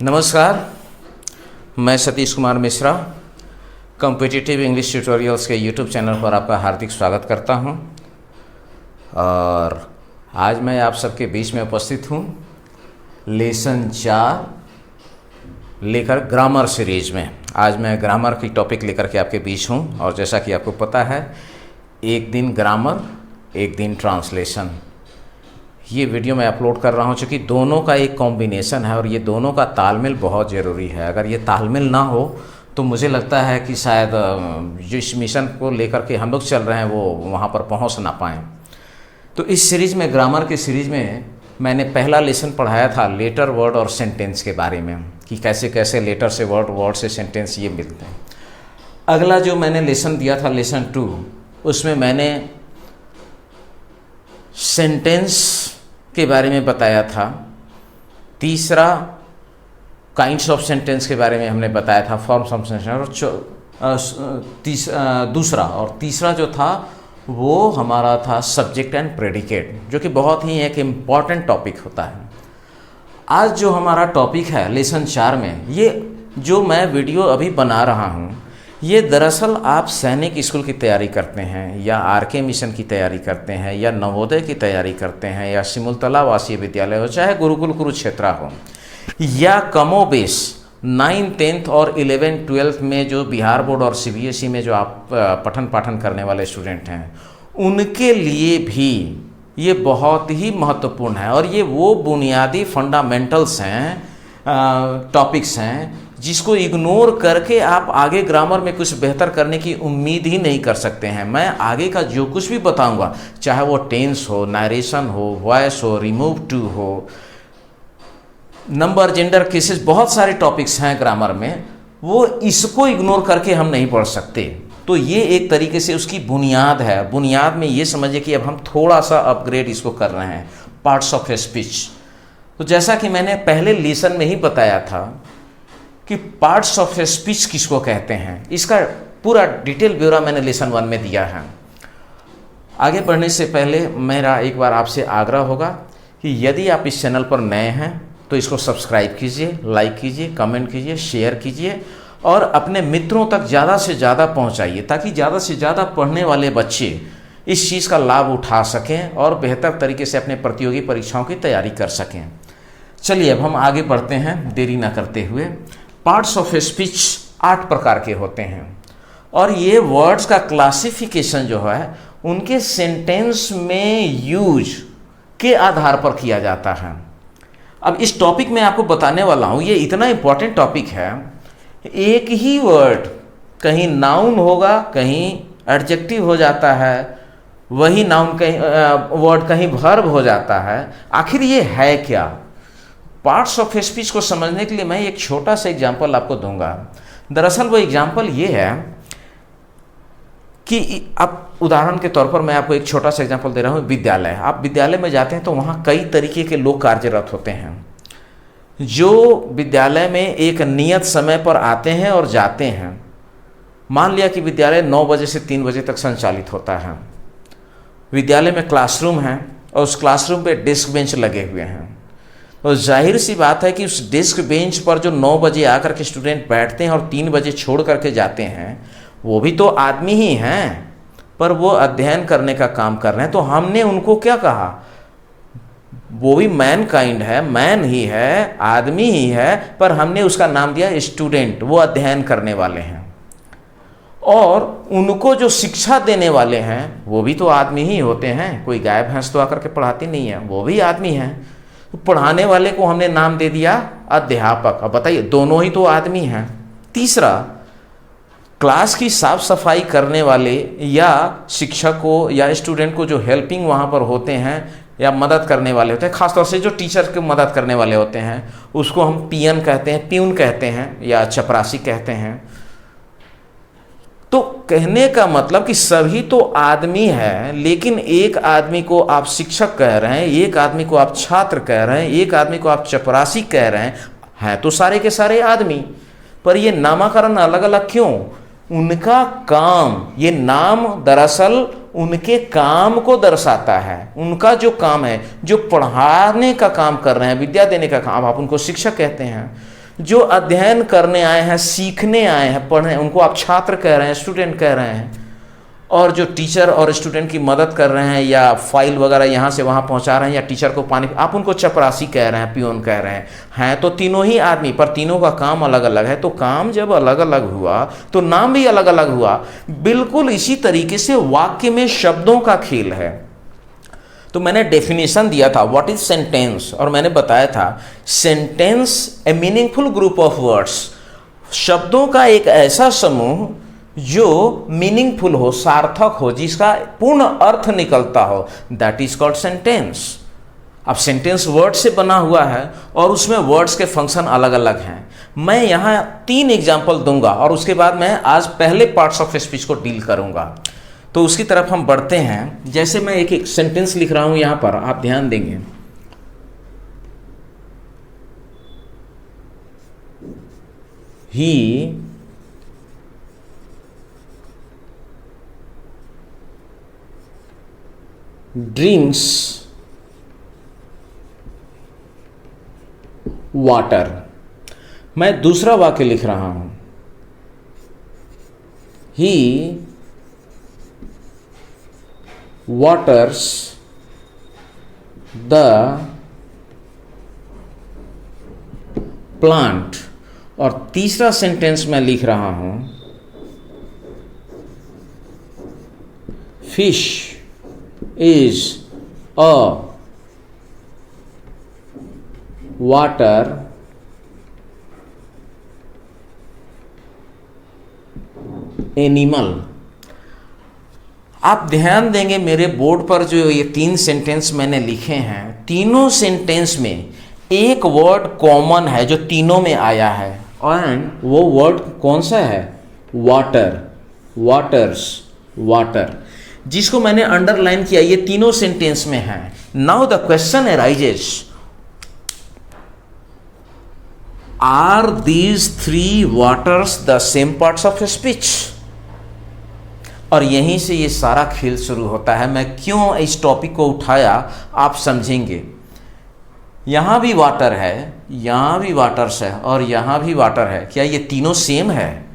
नमस्कार, मैं Satish Kumar Mishra competitive English tutorials के यूट्यूब चैनल पर आपका हार्दिक स्वागत करता हूं। और आज मैं आप सबके बीच में उपस्थित हूं लेसन 4 लेकर ग्रामर सीरीज में। आज मैं ग्रामर की टॉपिक लेकर के आपके बीच हूं और जैसा कि आपको पता है, एक दिन ग्रामर एक दिन ट्रांसलेशन, ये वीडियो मैं अपलोड कर रहा हूँ क्योंकि दोनों का एक कॉम्बिनेशन है और ये दोनों का तालमेल बहुत ज़रूरी है। अगर ये तालमेल ना हो तो मुझे लगता है कि शायद जो इस मिशन को लेकर के हम लोग चल रहे हैं वो वहाँ पर पहुँच ना पाएँ। तो इस सीरीज़ में, ग्रामर की सीरीज़ में, मैंने पहला लेसन पढ़ाया था लेटर, वर्ड और सेंटेंस के बारे में कि कैसे कैसे लेटर से वर्ड, वर्ड से सेंटेंस ये मिलते हैं। अगला जो मैंने लेसन दिया था, लेसन 2, उसमें मैंने सेंटेंस के बारे में बताया था। तीसरा काइंड्स ऑफ सेंटेंस के बारे में हमने बताया था, फॉर्म्स ऑफ सेंटेंस। और तीसरा जो था वो हमारा था सब्जेक्ट एंड प्रेडिकेट, जो कि बहुत ही एक इम्पॉर्टेंट टॉपिक होता है। आज जो हमारा टॉपिक है लेसन 4 में, ये जो मैं वीडियो अभी बना रहा हूँ, ये दरअसल आप सैनिक स्कूल की तैयारी करते हैं या आरके मिशन की तैयारी करते हैं या नवोदय की तैयारी करते हैं या सिमुलतला आवासीय विद्यालय हो, चाहे गुरुकुल कुरुक्षेत्रा हो, या कमोबेश 9, 10th और 11, 12th में जो बिहार बोर्ड और सीबीएसई में जो आप पठन पाठन करने वाले स्टूडेंट हैं, उनके लिए भी ये बहुत ही महत्वपूर्ण है। और ये वो बुनियादी फंडामेंटल्स हैं, टॉपिक्स हैं जिसको इग्नोर करके आप आगे ग्रामर में कुछ बेहतर करने की उम्मीद ही नहीं कर सकते हैं। मैं आगे का जो कुछ भी बताऊंगा, चाहे वो टेंस हो, नरेशन हो, वॉइस हो, रिमूव टू हो, नंबर, जेंडर, केसेस, बहुत सारे टॉपिक्स हैं ग्रामर में, वो इसको इग्नोर करके हम नहीं पढ़ सकते। तो ये एक तरीके से उसकी बुनियाद है। बुनियाद में ये समझिए कि अब हम थोड़ा सा अपग्रेड इसको कर रहे हैं, पार्ट्स ऑफ स्पीच। तो जैसा कि मैंने पहले लेसन में ही बताया था कि पार्ट्स ऑफ स्पीच किसको कहते हैं, इसका पूरा डिटेल ब्यौरा मैंने लेसन 1 में दिया है। आगे बढ़ने से पहले मेरा एक बार आपसे आग्रह होगा कि यदि आप इस चैनल पर नए हैं तो इसको सब्सक्राइब कीजिए, लाइक कीजिए, कमेंट कीजिए, शेयर कीजिए और अपने मित्रों तक ज़्यादा से ज़्यादा पहुंचाइए, ताकि ज़्यादा से ज़्यादा पढ़ने वाले बच्चे इस चीज़ का लाभ उठा सकें और बेहतर तरीके से अपने प्रतियोगी परीक्षाओं की तैयारी कर सकें। चलिए अब हम आगे बढ़ते हैं देरी ना करते हुए। पार्ट्स ऑफ स्पीच 8 प्रकार के होते हैं और ये वर्ड्स का क्लासिफिकेशन जो है उनके सेंटेंस में यूज के आधार पर किया जाता है। अब इस टॉपिक में आपको बताने वाला हूँ, ये इतना इम्पॉर्टेंट टॉपिक है। एक ही वर्ड कहीं नाउन होगा, कहीं एडजेक्टिव हो जाता है, वही नाउन कहीं वर्ड कहीं वर्ब हो जाता है। आखिर ये है क्या? पार्ट्स ऑफ स्पीच को समझने के लिए मैं एक छोटा सा एग्जाम्पल आपको दूंगा। दरअसल वो एग्जाम्पल ये है कि अब उदाहरण के तौर पर मैं आपको एक छोटा सा एग्जाम्पल दे रहा हूँ। विद्यालय, आप विद्यालय में जाते हैं तो वहाँ कई तरीके के लोग कार्यरत होते हैं जो विद्यालय में एक नियत समय पर आते हैं और जाते हैं। मान लिया कि विद्यालय 9 बजे से 3 बजे तक संचालित होता है। विद्यालय में क्लासरूम है और उस क्लासरूम पे डेस्क बेंच लगे हुए हैं। और जाहिर सी बात है कि उस डेस्क बेंच पर जो 9 बजे आकर के स्टूडेंट बैठते हैं और 3 बजे छोड़ करके जाते हैं, वो भी तो आदमी ही हैं, पर वो अध्ययन करने का काम कर रहे हैं। तो हमने उनको क्या कहा? वो भी मैन काइंड है, मैन ही है, आदमी ही है, पर हमने उसका नाम दिया स्टूडेंट। वो अध्ययन करने वाले हैं। और उनको जो शिक्षा देने वाले हैं वो भी तो आदमी ही होते हैं। कोई गाय भैंस तो आकर के पढ़ाती नहीं है, वो भी आदमी हैं। तो पढ़ाने वाले को हमने नाम दे दिया अध्यापक। अब बताइए, दोनों ही तो आदमी हैं। तीसरा, क्लास की साफ सफाई करने वाले या शिक्षक को या स्टूडेंट को जो हेल्पिंग वहाँ पर होते हैं या मदद करने वाले होते हैं, खासतौर से जो टीचर की मदद करने वाले होते हैं, उसको हम पियन कहते हैं, प्यून कहते हैं या चपरासी कहते हैं। तो कहने का मतलब कि सभी तो आदमी है, लेकिन एक आदमी को आप शिक्षक कह रहे हैं, एक आदमी को आप छात्र कह रहे हैं, एक आदमी को आप चपरासी कह रहे हैं तो सारे के सारे आदमी, पर ये नामकरण अलग अलग क्यों? उनका काम, ये नाम दरअसल उनके काम को दर्शाता है। उनका जो काम है, जो पढ़ाने का काम कर रहे हैं, विद्या देने का काम, आप उनको शिक्षक कहते हैं। जो अध्ययन करने आए हैं, सीखने आए हैं, पढ़ने, उनको आप छात्र कह रहे हैं, स्टूडेंट कह रहे हैं, और जो टीचर और स्टूडेंट की मदद कर रहे हैं या फाइल वगैरह यहाँ से वहाँ पहुँचा रहे हैं या टीचर को पानी, आप उनको चपरासी कह रहे हैं, पियोन कह रहे हैं तो तीनों ही आदमी, पर तीनों का काम अलग अलग है। तो काम जब अलग अलग हुआ तो नाम भी अलग अलग हुआ। बिल्कुल इसी तरीके से वाक्य में शब्दों का खेल है। तो मैंने डेफिनेशन दिया था व्हाट इज सेंटेंस, और मैंने बताया था sentence A meaningful group of words, शब्दों का एक ऐसा समूह जो मीनिंगफुल हो, सार्थक हो, जिसका पूर्ण अर्थ निकलता हो, दैट इज कॉल्ड सेंटेंस। अब सेंटेंस वर्ड से बना हुआ है और उसमें वर्ड्स के फंक्शन अलग अलग हैं। मैं यहाँ 3 एग्जाम्पल दूंगा और उसके बाद मैं आज पहले पार्ट्स ऑफ स्पीच को डील करूंगा। तो उसकी तरफ हम बढ़ते हैं। जैसे मैं एक एक सेंटेंस लिख रहा हूं यहां पर, आप ध्यान देंगे। ही ड्रिंक्स वाटर। मैं दूसरा वाक्य लिख रहा हूं, ही waters the plant। और तीसरा सेंटेंस मैं लिख रहा हूं, fish is a water animal. आप ध्यान देंगे मेरे बोर्ड पर जो ये 3 सेंटेंस मैंने लिखे हैं, तीनों सेंटेंस में एक वर्ड कॉमन है जो तीनों में आया है, और वो वर्ड कौन सा है? वाटर, वाटर्स, वाटर, जिसको मैंने अंडरलाइन किया। ये तीनों सेंटेंस में है। Now the question arises, are these 3 waters the same parts of speech? और यहीं से ये सारा खेल शुरू होता है। मैं क्यों इस टॉपिक को उठाया आप समझेंगे। यहाँ भी वाटर है, यहाँ भी वाटर्स है, और यहाँ भी वाटर है। क्या ये तीनों सेम है?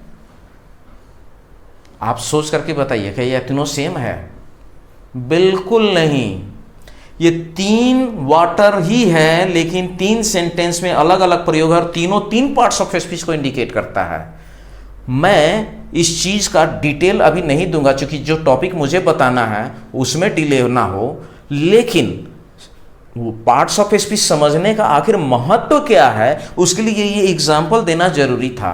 आप सोच करके बताइए, क्या ये तीनों सेम है? बिल्कुल नहीं। ये 3 वाटर ही है, लेकिन 3 सेंटेंस में अलग अलग प्रयोग है और तीनों 3 पार्ट्स ऑफ स्पीच को इंडिकेट करता है। मैं इस चीज़ का डिटेल अभी नहीं दूंगा, क्योंकि जो टॉपिक मुझे बताना है उसमें डिले ना हो, लेकिन पार्ट्स ऑफ स्पीच समझने का आखिर महत्व क्या है, उसके लिए ये एग्जाम्पल देना जरूरी था।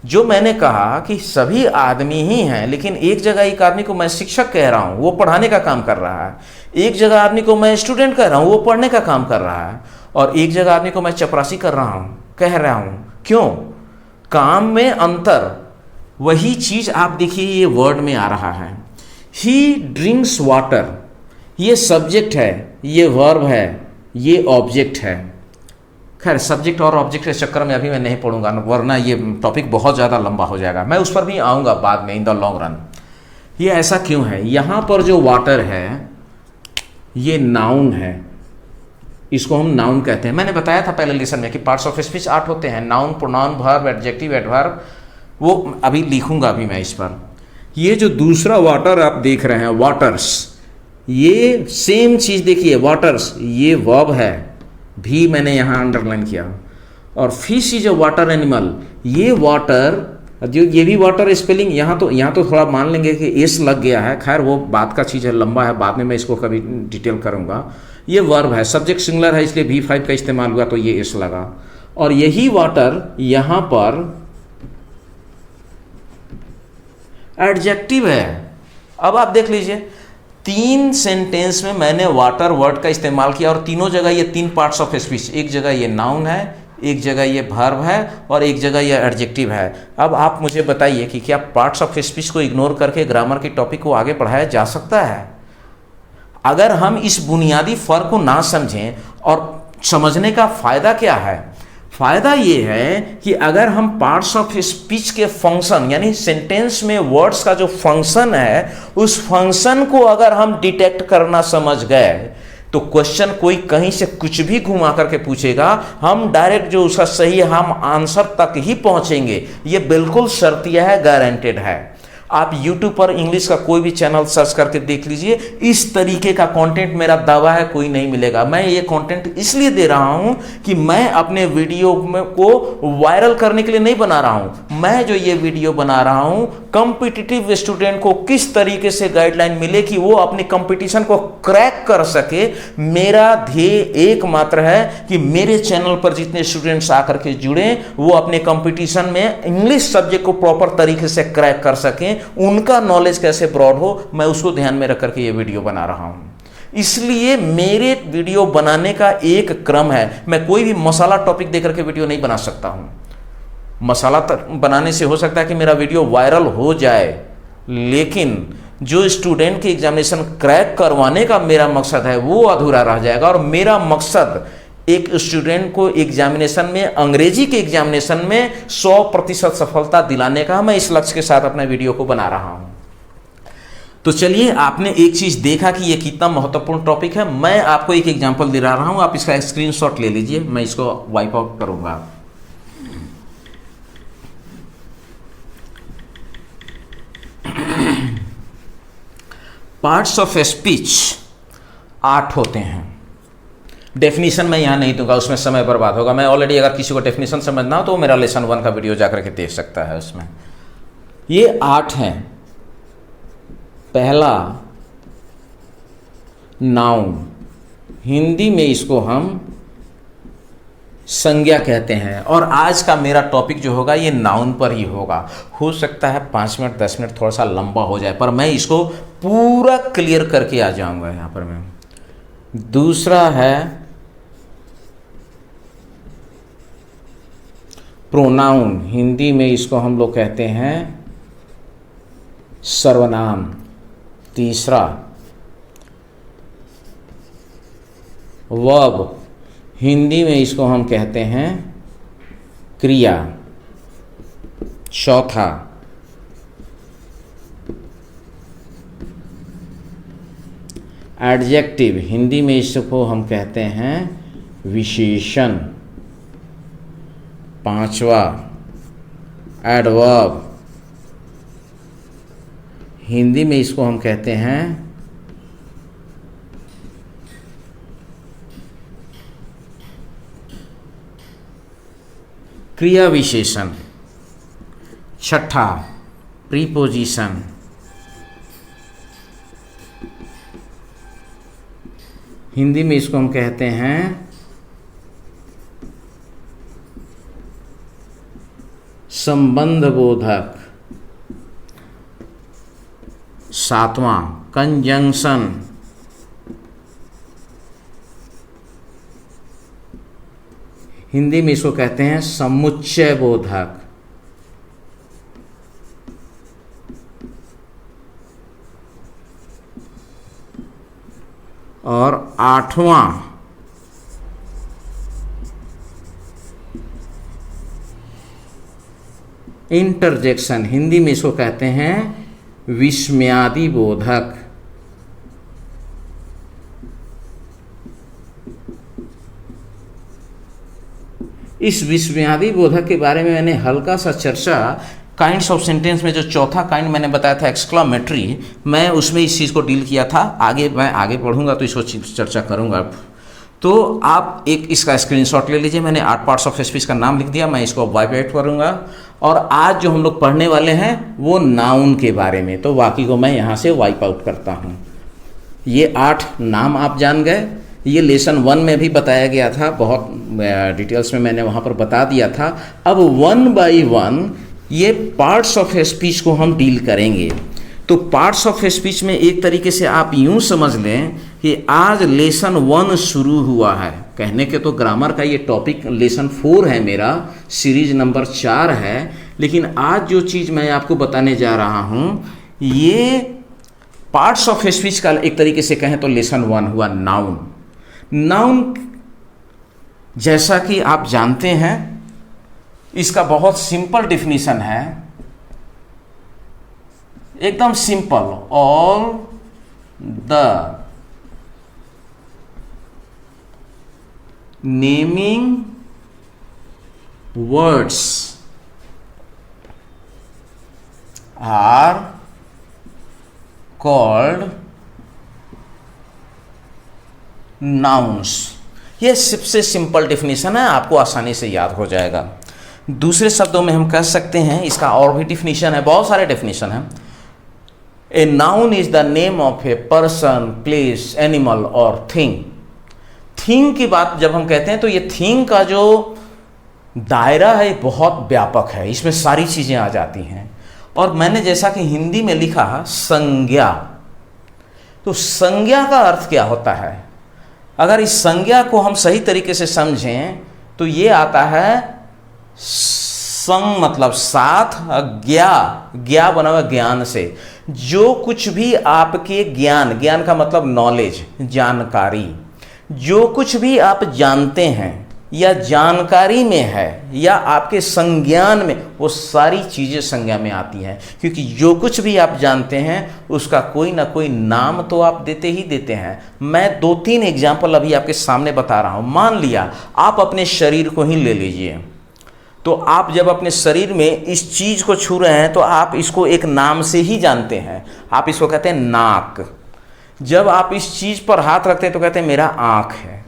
जो मैंने कहा कि सभी आदमी ही हैं, लेकिन एक जगह एक आदमी को मैं शिक्षक कह रहा हूँ, वो पढ़ाने का काम कर रहा है। एक जगह आदमी को मैं स्टूडेंट कह रहा हूँ, वो पढ़ने का काम कर रहा है। और एक जगह आदमी को मैं चपरासी कर रहा हूँ, कह रहा हूँ। क्यों? काम में अंतर। वही चीज आप देखिए ये वर्ड में आ रहा है। ही ड्रिंक्स वाटर, ये सब्जेक्ट है, ये वर्ब है, ये ऑब्जेक्ट है। खैर, सब्जेक्ट और ऑब्जेक्ट के चक्कर में अभी मैं नहीं पढ़ूंगा, वरना ये टॉपिक बहुत ज़्यादा लंबा हो जाएगा। मैं उस पर भी आऊँगा बाद में, इन द लॉन्ग रन। ये ऐसा क्यों है? यहाँ पर जो वाटर है ये नाउन है, इसको हम नाउन कहते हैं। मैंने बताया था पहले लेसन में कि पार्ट्स ऑफ स्पीच 8 होते हैं, noun, pronoun, verb, adjective, adverb. वो अभी लिखूंगा अभी मैं इस पर। ये जो दूसरा वाटर आप देख रहे हैं, वाटर्स, ये सेम चीज देखिए, वाटर्स ये वर्ब है, भी मैंने यहाँ अंडरलाइन किया। और fish is a water animal, ये वाटर, जो ये भी वाटर स्पेलिंग यहाँ तो थोड़ा मान लेंगे कि एस लग गया है। खैर वो बात का चीज़ है, लंबा है, बाद में मैं इसको कभी डिटेल करूँगा। ये वर्ब है, सब्जेक्ट सिंगुलर है, इसलिए V5 का इस्तेमाल हुआ तो ये एस लगा। और यही वाटर यहाँ पर एडजेक्टिव है। अब आप देख लीजिए, 3 सेंटेंस में मैंने वाटर वर्ड का इस्तेमाल किया और तीनों जगह ये 3 पार्ट्स ऑफ स्पीच, एक जगह ये नाउन है, एक जगह ये वर्ब है और एक जगह ये एडजेक्टिव है। अब आप मुझे बताइए कि क्या पार्ट्स ऑफ स्पीच को इग्नोर करके ग्रामर की टॉपिक को आगे बढ़ाया जा सकता है? अगर हम इस बुनियादी फर्क को ना समझें, और समझने का फायदा क्या है? फायदा ये है कि अगर हम पार्ट्स ऑफ स्पीच के फंक्शन, यानी सेंटेंस में वर्ड्स का जो फंक्शन है, उस फंक्शन को अगर हम डिटेक्ट करना समझ गए तो क्वेश्चन कोई कहीं से कुछ भी घुमा करके पूछेगा, हम डायरेक्ट जो उसका सही है हम आंसर तक ही पहुंचेंगे, ये बिल्कुल शर्तिया है, गारंटेड है। आप YouTube पर इंग्लिश का कोई भी चैनल सर्च करके देख लीजिए, इस तरीके का कंटेंट मेरा दावा है कोई नहीं मिलेगा। मैं ये कंटेंट इसलिए दे रहा हूं कि मैं अपने वीडियो में को वायरल करने के लिए नहीं बना रहा हूं। मैं जो ये वीडियो बना रहा हूं, कॉम्पिटिटिव स्टूडेंट को किस तरीके से गाइडलाइन मिले कि वो अपने कंपटीशन को क्रैक कर सके। मेरा ध्येय एकमात्र है कि मेरे चैनल पर जितने स्टूडेंट्स आकर के जुड़े वो अपने कंपटीशन में इंग्लिश सब्जेक्ट को प्रॉपर तरीके से क्रैक कर सकें, उनका नॉलेज कैसे ब्रॉड हो, मैं उसको ध्यान में रख करके ये वीडियो बना रहा हूं। इसलिए मेरे वीडियो बनाने का एक क्रम है। मैं कोई भी मसाला टॉपिक देकर के वीडियो नहीं बना सकता हूं। मसाला बनाने से हो सकता है कि मेरा वीडियो वायरल हो जाए, लेकिन जो स्टूडेंट की एग्जामिनेशन क्रैक करवाने का मेरा मकसद है वो अधूरा रह जाएगा। और मेरा मकसद एक स्टूडेंट को एग्जामिनेशन में, अंग्रेजी के एग्जामिनेशन में 100% सफलता दिलाने का, मैं इस लक्ष्य के साथ अपने वीडियो को बना रहा हूं। तो चलिए, आपने एक चीज देखा कि ये कितना महत्वपूर्ण टॉपिक है। मैं आपको एक एग्जांपल दे रहा हूं, आप इसका स्क्रीनशॉट ले लीजिए, मैं इसको वाइप आउट करूंगा। पार्ट्स ऑफ स्पीच 8 होते हैं। डेफिनेशन मैं यहाँ नहीं दूंगा, उसमें समय बर्बाद होगा। मैं ऑलरेडी, अगर किसी को डेफिनेशन समझना हो तो मेरा लेसन 1 का वीडियो जाकर के देख सकता है। उसमें ये 8 हैं। पहला, नाउन, हिंदी में इसको हम संज्ञा कहते हैं। और आज का मेरा टॉपिक जो होगा ये नाउन पर ही होगा। हो सकता है 5 मिनट 10 मिनट थोड़ा सा लंबा हो जाए, पर मैं इसको पूरा क्लियर करके आ जाऊंगा यहाँ पर मैं। दूसरा है प्रोनाउन, हिंदी में इसको हम लोग कहते हैं सर्वनाम। तीसरा वर्ब, हिंदी में इसको हम कहते हैं क्रिया। चौथा एडजेक्टिव, हिंदी में इसको हम कहते हैं विशेषण। पांचवा एडवर्ब, हिंदी में इसको हम कहते हैं क्रिया विशेषण। छठा प्रीपोजिशन, हिंदी में इसको हम कहते हैं संबंध बोधक। सातवां कंजंक्शन, हिंदी में इसको कहते हैं समुच्चय बोधक। और आठवां इंटरजेक्शन, हिंदी में इसको कहते हैं विस्मयादि बोधक। इस विस्मयादि बोधक के बारे में मैंने हल्का सा चर्चा काइंड्स ऑफ सेंटेंस में, जो चौथा काइंड मैंने बताया था एक्सक्लामेटरी, मैं उसमें इस चीज़ को डील किया था। मैं आगे पढ़ूंगा तो इसको चर्चा करूंगा। तो आप एक इसका स्क्रीनशॉट ले लीजिए। मैंने 8 पार्ट्स ऑफ स्पीच का नाम लिख दिया, मैं इसको वाइप आउट करूंगा। और आज जो हम लोग पढ़ने वाले हैं वो नाउन के बारे में, तो बाकी को मैं यहाँ से वाइप आउट करता हूँ। ये 8 नाम आप जान गए। ये लेसन 1 में भी बताया गया था, बहुत डिटेल्स में मैंने वहाँ पर बता दिया था। अब 1 बाई 1 ये पार्ट्स ऑफ स्पीच को हम डील करेंगे। तो पार्ट्स ऑफ स्पीच में एक तरीके से आप यूं समझ लें कि आज लेसन 1 शुरू हुआ है। कहने के तो ग्रामर का ये टॉपिक लेसन 4 है, मेरा सीरीज नंबर 4 है। लेकिन आज जो चीज़ मैं आपको बताने जा रहा हूँ ये पार्ट्स ऑफ स्पीच का एक तरीके से कहें तो लेसन 1 हुआ। नाउन, नाउन जैसा कि आप जानते हैं इसका बहुत सिंपल डिफिनीशन है, एकदम simple. All the naming words are called nouns. ये सबसे सिंपल डेफिनेशन है, आपको आसानी से याद हो जाएगा। दूसरे शब्दों में हम कह सकते हैं, इसका और भी डेफिनेशन है, बहुत सारे डेफिनेशन हैं। A noun is the name of a person, place, animal और थिंग। थिंग की बात जब हम कहते हैं तो ये थिंग का जो दायरा है बहुत व्यापक है, इसमें सारी चीजें आ जाती हैं। और मैंने जैसा कि हिंदी में लिखा संज्ञा, तो संज्ञा का अर्थ क्या होता है? अगर इस संज्ञा को हम सही तरीके से समझें तो ये आता है संग मतलब साथ, ज्ञा, ज्ञा बना हुआ ज्ञान से। जो कुछ भी आपके ज्ञान, ज्ञान का मतलब नॉलेज, जानकारी, जो कुछ भी आप जानते हैं या जानकारी में है या आपके संज्ञान में, वो सारी चीज़ें संज्ञा में आती हैं। क्योंकि जो कुछ भी आप जानते हैं उसका कोई ना कोई नाम तो आप देते ही देते हैं। मैं 2-3 एग्जाम्पल अभी आपके सामने बता रहा हूँ। मान लिया आप अपने शरीर को ही ले लीजिए, तो आप जब अपने शरीर में इस चीज़ को छू रहे हैं तो आप इसको एक नाम से ही जानते हैं। आप इसको कहते हैं नाक। जब आप इस चीज़ पर हाथ रखते हैं तो कहते हैं मेरा आँख है।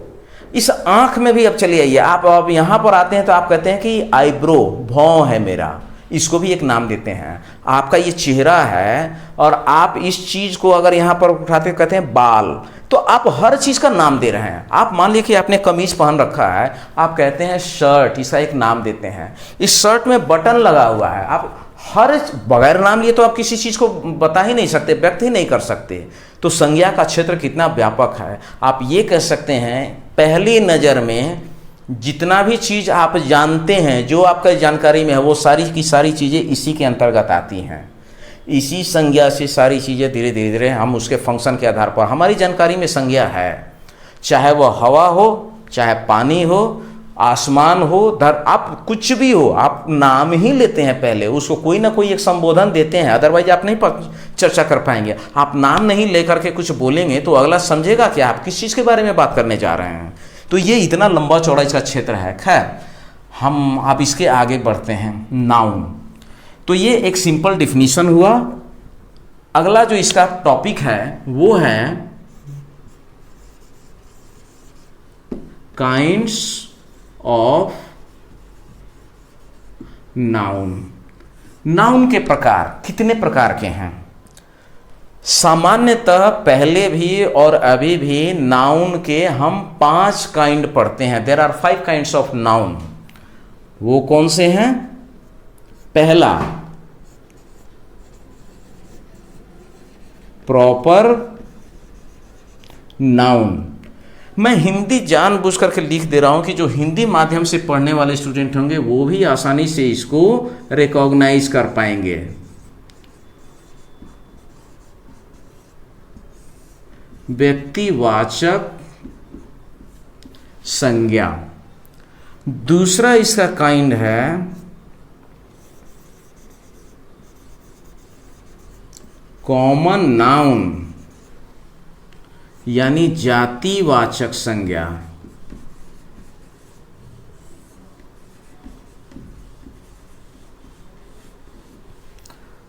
इस आँख में भी अब चलिए आइए, आप अब यहाँ पर आते हैं तो आप कहते हैं कि आईब्रो, भौं है मेरा, इसको भी एक नाम देते हैं। आपका ये चेहरा है और आप इस चीज़ को अगर यहाँ पर उठाते कहते हैं बाल। तो आप हर चीज़ का नाम दे रहे हैं। आप मान लीजिए कि आपने कमीज पहन रखा है, आप कहते हैं शर्ट, इसका एक नाम देते हैं। इस शर्ट में बटन लगा हुआ है, आप हर बगैर नाम लिए तो आप किसी चीज़ को बता ही नहीं सकते, व्यक्त ही नहीं कर सकते। तो संज्ञा का क्षेत्र कितना व्यापक है। आप ये कह सकते हैं पहली नज़र में जितना भी चीज़ आप जानते हैं, जो आपका जानकारी में है, वो सारी की सारी चीज़ें इसी के अंतर्गत आती हैं। इसी संज्ञा से सारी चीज़ें धीरे धीरे धीरे हम उसके फंक्शन के आधार पर हमारी जानकारी में संज्ञा है। चाहे वह हवा हो, चाहे पानी हो, आसमान हो, आप कुछ भी हो, आप नाम ही लेते हैं पहले, उसको कोई ना कोई एक संबोधन देते हैं। अदरवाइज आप नहीं चर्चा कर पाएंगे। आप नाम नहीं लेकर के कुछ बोलेंगे तो अगला समझेगा कि आप किस चीज़ के बारे में बात करने जा रहे हैं। तो ये इतना लंबा चौड़ा इसका क्षेत्र है। खैर, हम आप इसके आगे बढ़ते हैं। नाउन, तो ये एक सिंपल डिफिनीशन हुआ। अगला जो इसका टॉपिक है वो है काइंड्स ऑफ नाउन। नाउन के प्रकार कितने प्रकार के हैं? सामान्यतः पहले भी और अभी भी नाउन के हम 5 काइंड पढ़ते हैं। There are 5 kinds of noun. वो कौन से हैं? पहला, प्रॉपर नाउन। मैं हिंदी जानबूझ करके लिख दे रहा हूं कि जो हिंदी माध्यम से पढ़ने वाले स्टूडेंट होंगे वो भी आसानी से इसको रिकॉग्नाइज कर पाएंगे। व्यक्तिवाचक संज्ञा। दूसरा इसका काइंड है कॉमन नाउन, यानी जातिवाचक संज्ञा।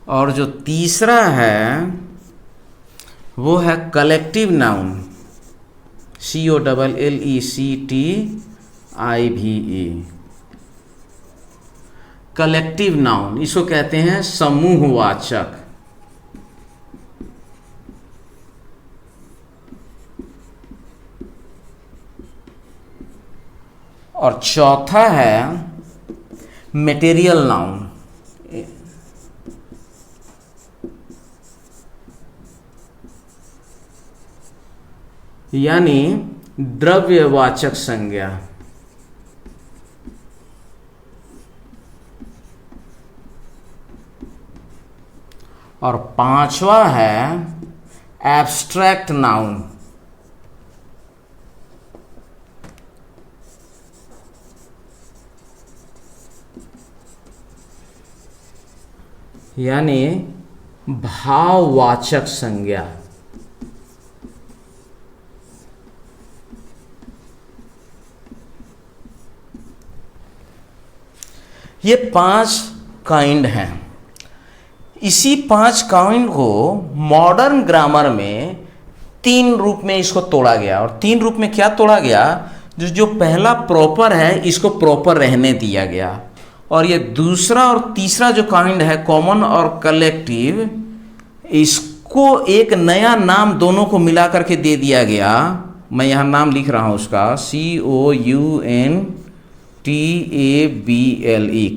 और जो तीसरा है वो है collective noun, COLLECTIVE। Collective noun, इसको कहते हैं समूहवाचक। और चौथा है मटेरियल नाउन, यानी द्रव्यवाचक संज्ञा। और पांचवा है एब्स्ट्रैक्ट नाउन, यानी भाववाचक संज्ञा। ये 5 काइंड हैं। इसी 5 काइंड को मॉडर्न ग्रामर में 3 रूप में इसको तोड़ा गया। और 3 रूप में क्या तोड़ा गया? जो पहला प्रॉपर है इसको प्रॉपर रहने दिया गया, और ये दूसरा और तीसरा जो काइंड है कॉमन और कलेक्टिव, इसको एक नया नाम दोनों को मिला करके दे दिया गया। मैं यहाँ नाम लिख रहा हूँ उसका, COUNTABLE,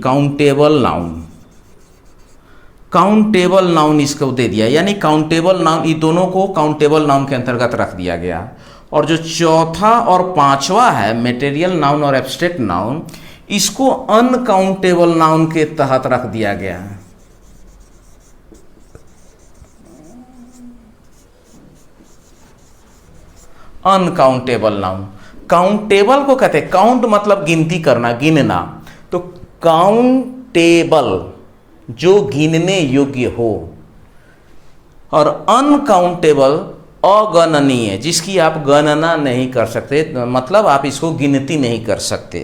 countable noun. Countable noun इसको दे दिया, यानी काउंटेबल नाउन, ये दोनों को काउंटेबल नाउन के अंतर्गत रख दिया गया। और जो चौथा और पांचवा है मटेरियल नाउन और एब्स्ट्रैक्ट नाउन, इसको अनकाउंटेबल नाउन के तहत रख दिया गया है। अनकाउंटेबल नाउन, काउंटेबल को कहते हैं, काउंट मतलब गिनती करना, गिनना, तो काउंटेबल जो गिनने योग्य हो, और अनकाउंटेबल अगणनीय, जिसकी आप गणना नहीं कर सकते, मतलब आप इसको गिनती नहीं कर सकते।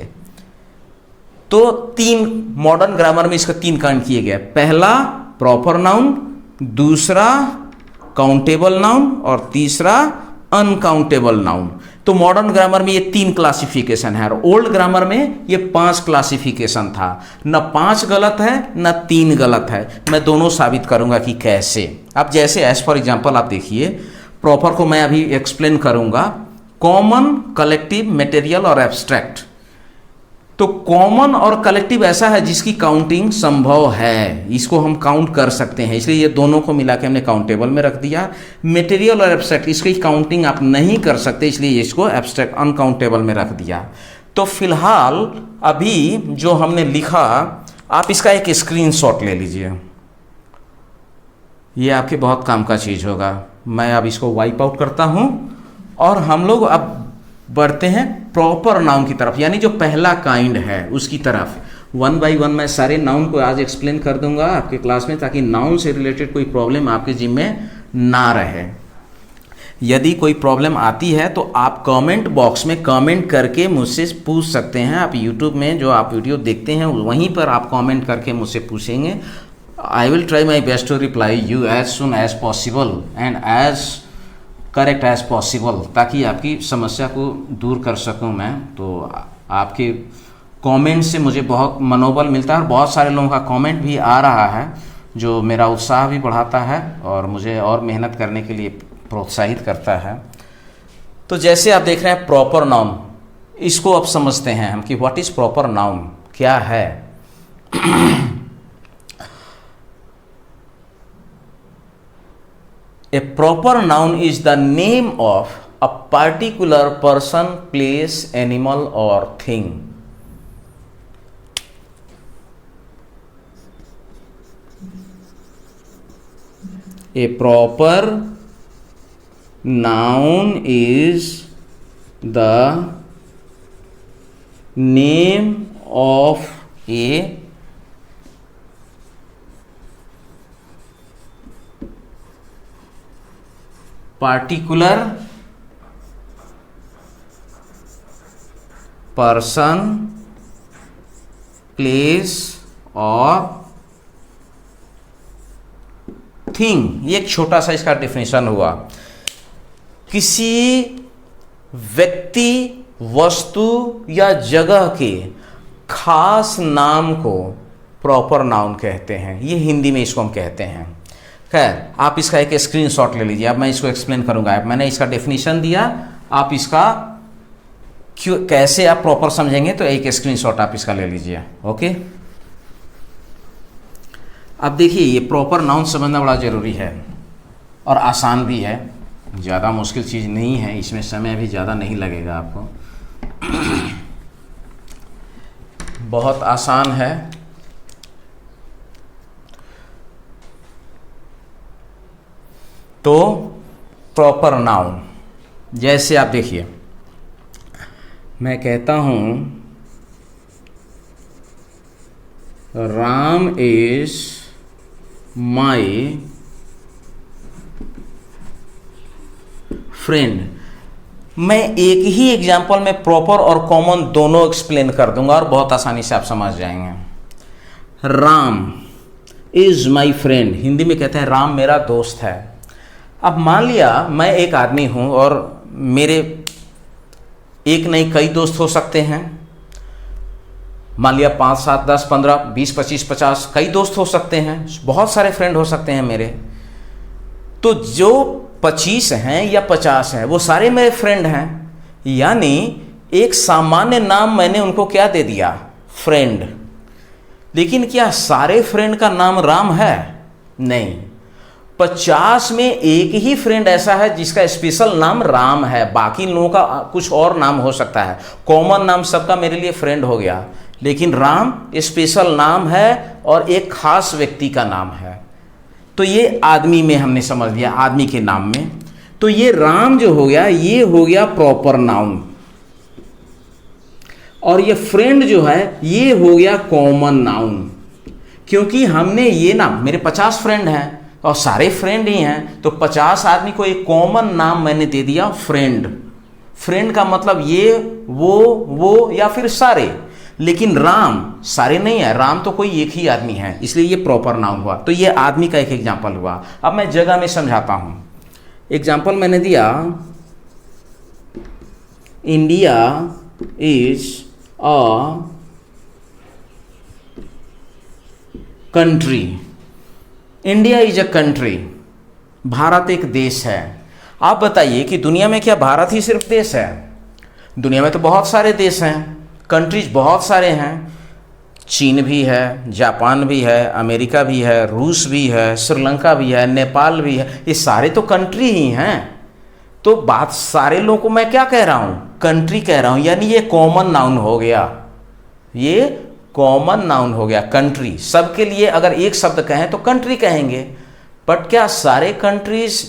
तो 3 मॉडर्न ग्रामर में इसका 3 कांड किए गए। पहला प्रॉपर नाउन, दूसरा काउंटेबल नाउन, और तीसरा अनकाउंटेबल नाउन। तो मॉडर्न ग्रामर में ये 3 क्लासिफिकेशन है, और ओल्ड ग्रामर में ये 5 क्लासिफिकेशन था। न 5 गलत है न 3 गलत है। मैं दोनों साबित करूंगा कि कैसे। अब जैसे एज फॉर एग्जांपल आप देखिए, प्रॉपर को मैं अभी एक्सप्लेन करूंगा, कॉमन, कलेक्टिव, मटेरियल और एब्स्ट्रैक्ट। तो कॉमन और कलेक्टिव ऐसा है जिसकी काउंटिंग संभव है, इसको हम काउंट कर सकते हैं, इसलिए ये दोनों को मिला के हमने काउंटेबल में रख दिया। मटेरियल और एब्स्ट्रैक्ट, इसकी काउंटिंग आप नहीं कर सकते, इसलिए इसको एब्स्ट्रैक्ट अनकाउंटेबल में रख दिया। तो फिलहाल अभी जो हमने लिखा, आप इसका एक स्क्रीनशॉट ले लीजिए, ये आपके बहुत काम का चीज़ होगा। मैं अब इसको वाइप आउट करता हूँ और हम लोग अब बढ़ते हैं प्रॉपर नाउन की तरफ, यानी जो पहला काइंड है उसकी तरफ। 1 बाय 1 मैं सारे नाउन को आज एक्सप्लेन कर दूंगा आपके क्लास में, ताकि नाउन से रिलेटेड कोई प्रॉब्लम आपके जिम्मे ना रहे। यदि कोई प्रॉब्लम आती है तो आप कमेंट बॉक्स में कमेंट करके मुझसे पूछ सकते हैं। आप यूट्यूब में जो आप वीडियो देखते हैं वहीं पर आप कमेंट करके मुझसे पूछेंगे। I will try my best to reply you as soon as possible and as correct as possible, ताकि आपकी समस्या को दूर कर सकूं मैं। तो आपके कमेंट से मुझे बहुत मनोबल मिलता है, और बहुत सारे लोगों का कमेंट भी आ रहा है जो मेरा उत्साह भी बढ़ाता है और मुझे और मेहनत करने के लिए प्रोत्साहित करता है। तो जैसे आप देख रहे हैं प्रॉपर नाउन, इसको अब समझते हैं हम कि व्हाट इज प्रॉपर नाउन, क्या है। A proper noun is the name of a particular person, place, animal or thing. A proper noun is the name of a particular person, place और thing. ये एक छोटा सा इसका डेफिनेशन हुआ। किसी व्यक्ति, वस्तु या जगह के खास नाम को प्रॉपर नाउन कहते हैं। ये हिंदी में इसको हम कहते हैं। खैर, आप इसका एक स्क्रीनशॉट ले लीजिए। अब मैं इसको एक्सप्लेन करूंगा। मैंने इसका डेफिनेशन दिया, आप इसका क्यों कैसे आप प्रॉपर समझेंगे, तो एक स्क्रीनशॉट आप इसका ले लीजिए। ओके, अब देखिए, ये प्रॉपर नाउन समझना बड़ा ज़रूरी है और आसान भी है, ज़्यादा मुश्किल चीज़ नहीं है, इसमें समय भी ज़्यादा नहीं लगेगा आपको, बहुत आसान है। तो प्रॉपर नाउन, जैसे आप देखिए, मैं कहता हूं राम इज माई फ्रेंड। मैं एक ही एग्जाम्पल में प्रॉपर और कॉमन दोनों एक्सप्लेन कर दूंगा और बहुत आसानी से आप समझ जाएंगे। Ram is my friend, Hindi में कहते हैं राम मेरा दोस्त है। अब मान लिया मैं एक आदमी हूं और मेरे एक नहीं कई दोस्त हो सकते हैं। मान लिया 5, 7, 10, 15, 20, 25, 50 कई दोस्त हो सकते हैं, बहुत सारे फ्रेंड हो सकते हैं मेरे। तो जो 25 हैं या 50 हैं वो सारे मेरे फ्रेंड हैं, यानी एक सामान्य नाम मैंने उनको क्या दे दिया, फ्रेंड। लेकिन क्या सारे फ्रेंड का नाम राम है? नहीं, 50 में एक ही फ्रेंड ऐसा है जिसका स्पेशल नाम राम है, बाकी लोगों का कुछ और नाम हो सकता है। कॉमन नाम सबका मेरे लिए फ्रेंड हो गया, लेकिन राम स्पेशल नाम है और एक खास व्यक्ति का नाम है। तो ये आदमी में हमने समझ लिया, आदमी के नाम में। तो ये राम जो हो गया ये हो गया प्रॉपर नाउन, और ये फ्रेंड जो है ये हो गया कॉमन नाउन। क्योंकि हमने ये ना, मेरे 50 फ्रेंड हैं और सारे फ्रेंड ही हैं, तो 50 आदमी को एक कॉमन नाम मैंने दे दिया फ्रेंड। फ्रेंड का मतलब ये वो या फिर सारे, लेकिन राम सारे नहीं है, राम तो कोई एक ही आदमी है, इसलिए ये प्रॉपर नाउन हुआ। तो ये आदमी का एक एग्जाम्पल हुआ। अब मैं जगह में समझाता हूं। एग्जाम्पल मैंने दिया, India is a country. India is a country, Bharat एक देश है। आप बताइए कि दुनिया में क्या भारत ही सिर्फ देश है? दुनिया में तो बहुत सारे देश हैं, कंट्रीज बहुत सारे हैं। चीन भी है, जापान भी है, अमेरिका भी है, रूस भी है, श्रीलंका भी है, नेपाल भी है, ये सारे तो कंट्री ही हैं। तो बात सारे लोगों को मैं क्या कह रहा हूं, कंट्री कह रहा हूं, यानी ये कॉमन नाउन हो गया, ये कॉमन नाउन हो गया कंट्री। सबके लिए अगर एक शब्द कहें तो कंट्री कहेंगे, बट क्या सारे countries,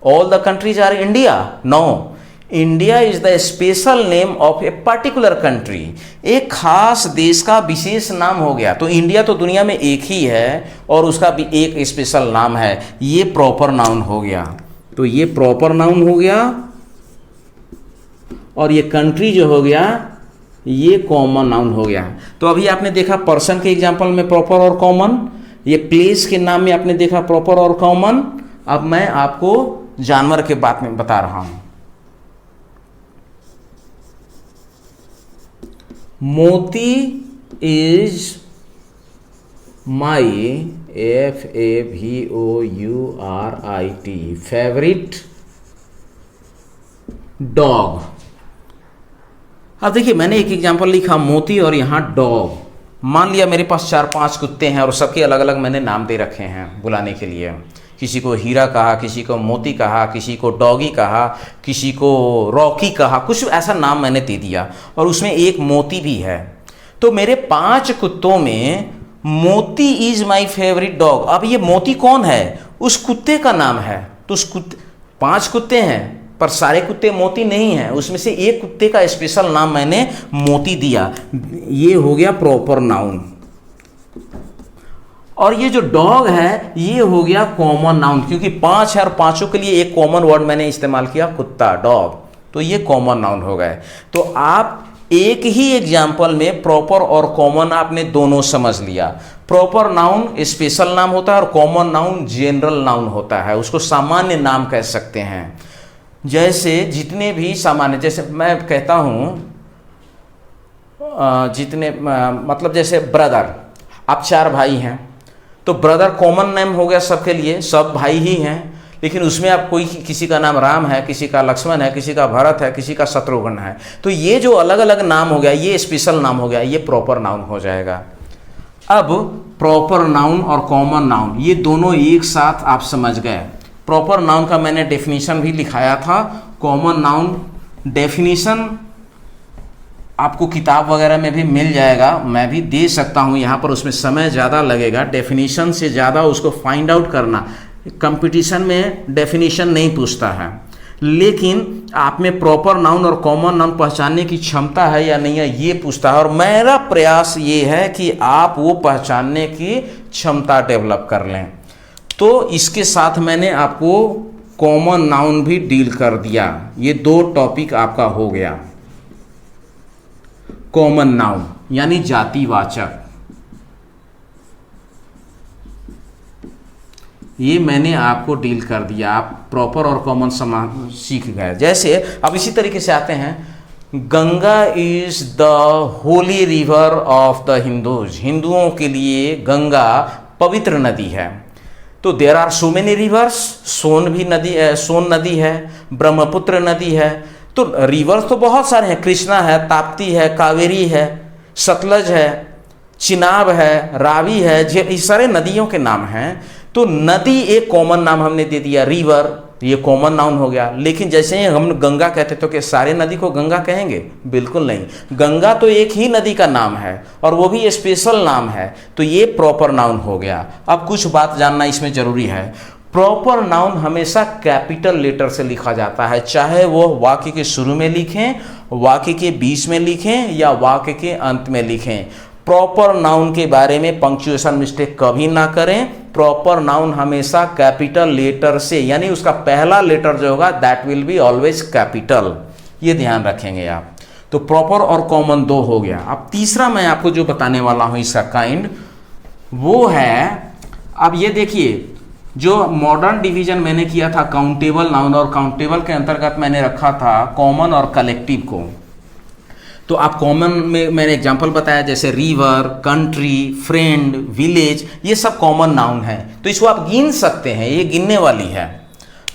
all the countries are India? No, India is the special name of a particular country, एक खास देश का विशेष नाम हो गया। तो इंडिया तो दुनिया में एक ही है और उसका भी एक स्पेशल नाम है, ये प्रॉपर नाउन हो गया। तो ये प्रॉपर नाउन हो गया, और ये कंट्री जो हो गया ये कॉमन नाउन हो गया। तो अभी आपने देखा पर्सन के एग्जांपल में प्रॉपर और कॉमन, ये प्लेस के नाम में आपने देखा प्रॉपर और कॉमन। अब मैं आपको जानवर के बात में बता रहा हूं। मोती is my FAVOURIT favourite dog. अब देखिए मैंने एक एग्जांपल लिखा मोती और यहां डॉग। मान लिया मेरे पास 4-5 कुत्ते हैं और सबके अलग अलग मैंने नाम दे रखे हैं बुलाने के लिए। किसी को हीरा कहा, किसी को मोती कहा, किसी को डॉगी कहा, किसी को रॉकी कहा, कुछ ऐसा नाम मैंने दे दिया, और उसमें एक मोती भी है। तो मेरे 5 कुत्तों में मोती इज माई फेवरेट डॉग। अब ये मोती कौन है? उस कुत्ते का नाम है। तो उस कुत्ते, 5 कुत्ते हैं पर सारे कुत्ते मोती नहीं हैं, उसमें से एक कुत्ते का स्पेशल नाम मैंने मोती दिया, ये हो गया प्रॉपर नाउन। और ये जो डॉग है ये हो गया कॉमन नाउन, क्योंकि 5 है और 5 के लिए एक कॉमन वर्ड मैंने इस्तेमाल किया, कुत्ता, डॉग, तो ये कॉमन नाउन हो गए। तो आप एक ही एग्जाम्पल में प्रॉपर और कॉमन आपने दोनों समझ लिया। प्रॉपर नाउन स्पेशल नाम होता है और कॉमन नाउन जनरल नाउन होता है, उसको सामान्य नाम कह सकते हैं। जैसे जितने भी सामान्य, जैसे मैं कहता हूं जितने मतलब जैसे ब्रदर, आप 4 भाई हैं तो ब्रदर कॉमन नेम हो गया सबके लिए, सब भाई ही हैं। लेकिन उसमें आप कोई, किसी का नाम राम है, किसी का लक्ष्मण है, किसी का भरत है, किसी का शत्रुघ्न है। तो ये जो अलग अलग नाम हो गया ये स्पेशल नाम हो गया, ये प्रॉपर नाउन हो जाएगा। अब प्रॉपर नाउन और कॉमन नाउन ये दोनों एक साथ आप समझ गए। प्रॉपर नाउन का मैंने डेफिनेशन भी लिखाया था, कॉमन नाउन डेफिनेशन आपको किताब वगैरह में भी मिल जाएगा, मैं भी दे सकता हूँ यहाँ पर, उसमें समय ज़्यादा लगेगा। डेफिनेशन से ज़्यादा उसको फाइंड आउट करना, कंपटीशन में डेफिनेशन नहीं पूछता है, लेकिन आप में प्रॉपर नाउन और कॉमन नाउन पहचानने की क्षमता है या नहीं है ये पूछता है। और मेरा प्रयास ये है कि आप वो पहचानने की क्षमता डेवलप कर लें। तो इसके साथ मैंने आपको कॉमन नाउन भी डील कर दिया, ये 2 टॉपिक आपका हो गया। कॉमन नाउन यानी जातिवाचक, ये मैंने आपको डील कर दिया, आप प्रॉपर और कॉमन समान सीख गए। जैसे अब इसी तरीके से आते हैं, Ganga is the holy river of the Hindus, हिंदुओं के लिए गंगा पवित्र नदी है। तो there are so many rivers, Son नदी है, ब्रह्मपुत्र नदी है। तो रिवर्स तो बहुत सारे हैं, कृष्णा है, ताप्ती है, कावेरी है, सतलज है, चिनाब है, रावी है, ये सारे नदियों के नाम हैं। तो नदी एक कॉमन नाम हमने दे दिया, रिवर ये कॉमन नाउन हो गया। लेकिन जैसे ही हम गंगा कहते तो क्या सारे नदी को गंगा कहेंगे? बिल्कुल नहीं, गंगा तो एक ही नदी का नाम है और वो भी स्पेशल नाम है, तो ये प्रॉपर नाउन हो गया। अब कुछ बात जानना इसमें जरूरी है, प्रॉपर नाउन हमेशा कैपिटल लेटर से लिखा जाता है, चाहे वो वाक्य के शुरू में लिखें, वाक्य के बीच में लिखें या वाक्य के अंत में लिखें। प्रॉपर नाउन के बारे में पंक्चुएशन मिस्टेक कभी ना करें। प्रॉपर नाउन हमेशा कैपिटल लेटर से, यानी उसका पहला लेटर जो होगा that will be always capital, ये ध्यान रखेंगे आप। तो प्रॉपर और कॉमन दो हो गया। अब तीसरा मैं आपको जो बताने वाला हूं इसका काइंड, वो है, अब ये देखिए, जो मॉडर्न डिवीजन मैंने किया था काउंटेबल नाउन, और काउंटेबल के अंतर्गत मैंने रखा था कॉमन और कलेक्टिव को। तो आप कॉमन में मैंने एग्जांपल बताया, जैसे रिवर, कंट्री, फ्रेंड, विलेज, ये सब कॉमन नाउन है, तो इसको आप गिन सकते हैं, ये गिनने वाली है।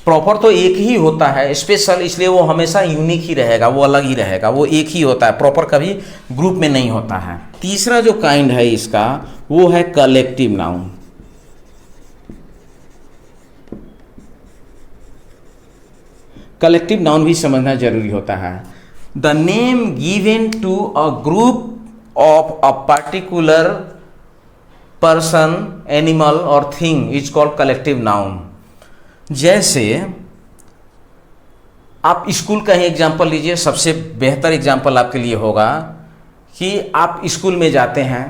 प्रॉपर तो एक ही होता है, स्पेशल इसलिए वो हमेशा यूनिक ही रहेगा, वो अलग ही रहेगा, वो एक ही होता है, प्रॉपर कभी ग्रुप में नहीं होता है। तीसरा जो काइंड है इसका, वो है कलेक्टिव नाउन। कलेक्टिव नाउन भी समझना जरूरी होता है। The name given to a group of a particular person, animal or thing is called collective noun। जैसे आप स्कूल का ही एग्जाम्पल लीजिए, सबसे बेहतर एग्जाम्पल आपके लिए होगा कि आप स्कूल में जाते हैं,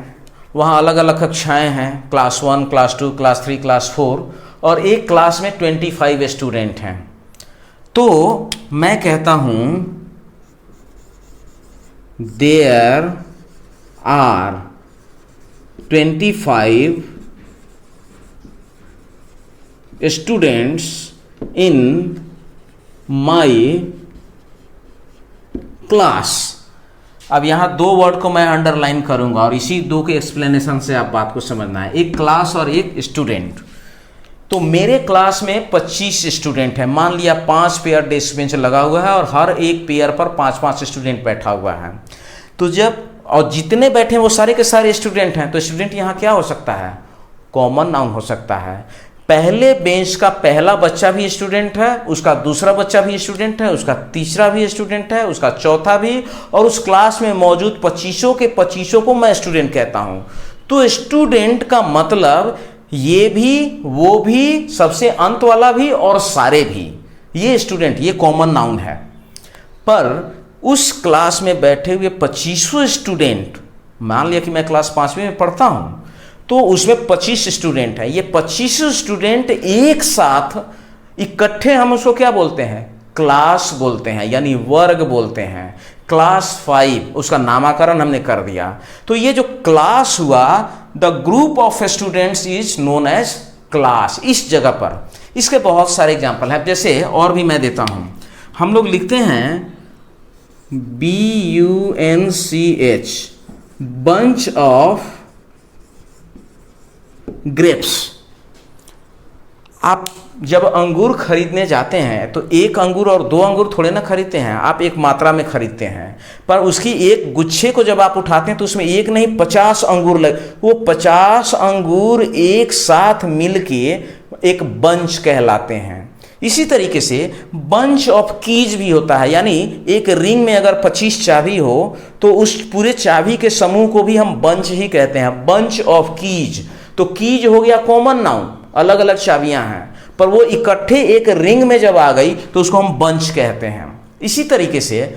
वहाँ अलग अलग कक्षाएं हैं, क्लास 1, क्लास 2, क्लास 3, क्लास 4, और एक क्लास में 25 स्टूडेंट हैं। तो मैं कहता हूँ there are 25 students in my class। अब यहाँ दो वर्ड को मैं अंडरलाइन करूंगा और इसी दो के एक्सप्लेनेशन से आप बात को समझना है, एक क्लास और एक स्टूडेंट। तो मेरे क्लास में 25 स्टूडेंट हैं, मान लिया 5 पेयर डेस्क बेंच लगा हुआ है और हर एक पेयर पर 5-5 स्टूडेंट बैठा हुआ है। तो जब और जितने बैठे हैं वो सारे के सारे स्टूडेंट हैं, तो स्टूडेंट यहाँ क्या हो सकता है? कॉमन नाउन हो सकता है। पहले बेंच का पहला बच्चा भी स्टूडेंट है, उसका दूसरा बच्चा भी स्टूडेंट है, उसका तीसरा भी स्टूडेंट है, उसका चौथा भी, और उस क्लास में मौजूद 25 के 25 को मैं स्टूडेंट कहता हूँ। तो स्टूडेंट का मतलब ये भी, वो भी, सबसे अंत वाला भी और सारे भी, ये स्टूडेंट, ये कॉमन नाउन है। पर उस क्लास में बैठे हुए 25 स्टूडेंट, मान लिया कि मैं क्लास 5वीं में पढ़ता हूं, तो उसमें 25 स्टूडेंट है, ये 25 स्टूडेंट एक साथ इकट्ठे, हम उसको क्या बोलते हैं? क्लास बोलते हैं, यानी वर्ग बोलते हैं। क्लास 5 उसका नामकरण हमने कर दिया। तो ये जो क्लास हुआ, the group of students is known as class. इस जगह पर इसके बहुत सारे एग्जाम्पल हैं, जैसे और भी मैं देता हूं। हम लोग लिखते हैं BUNCH, बंच ऑफ ग्रेप्स। आप जब अंगूर खरीदने जाते हैं तो एक अंगूर और 2 अंगूर थोड़े ना खरीदते हैं, आप एक मात्रा में खरीदते हैं, पर उसकी एक गुच्छे को जब आप उठाते हैं तो उसमें एक नहीं 50 अंगूर वो 50 अंगूर एक साथ मिलके एक बंच कहलाते हैं। इसी तरीके से बंच ऑफ कीज भी होता है, यानी एक रिंग में अगर 25 चाबी हो तो उस पूरे चाबी के समूह को भी हम बंच ही कहते हैं, बंच ऑफ कीज। तो कीज हो गया कॉमन नाउन, अलग अलग चाबियां हैं, पर वो इकट्ठे एक रिंग में जब आ गई तो उसको हम बंच कहते हैं। इसी तरीके से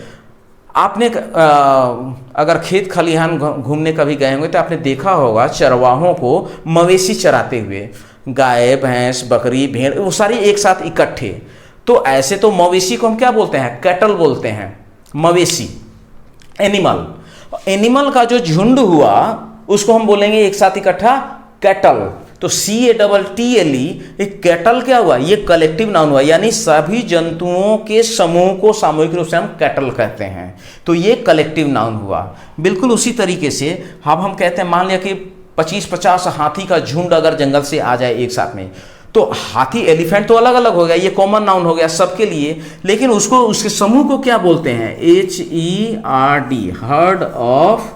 आपने अगर खेत खलिहान घूमने कभी गए होंगे तो आपने देखा होगा चरवाहों को मवेशी चराते हुए, गाय, भैंस, बकरी, भेड़, वो सारी एक साथ इकट्ठे। तो ऐसे तो मवेशी को हम क्या बोलते हैं? कैटल बोलते हैं, मवेशी, एनिमल। एनिमल का जो झुंड हुआ उसको हम बोलेंगे एक साथ इकट्ठा कैटल। तो तो CATTLE, एक कैटल क्या हुआ, ये कलेक्टिव नाउन हुआ, यानी सभी जंतुओं के समूह को सामूहिक रूप से हम कैटल कहते हैं, तो ये कलेक्टिव नाउन हुआ। बिल्कुल उसी तरीके से अब हम कहते हैं, मान लिया कि 25-50 हाथी का झुंड अगर जंगल से आ जाए एक साथ में, तो हाथी एलिफेंट तो अलग अलग हो गया, ये कॉमन नाउन हो गया सबके लिए, लेकिन उसको उसके समूह को क्या बोलते हैं, HERD, हर्ड ऑफ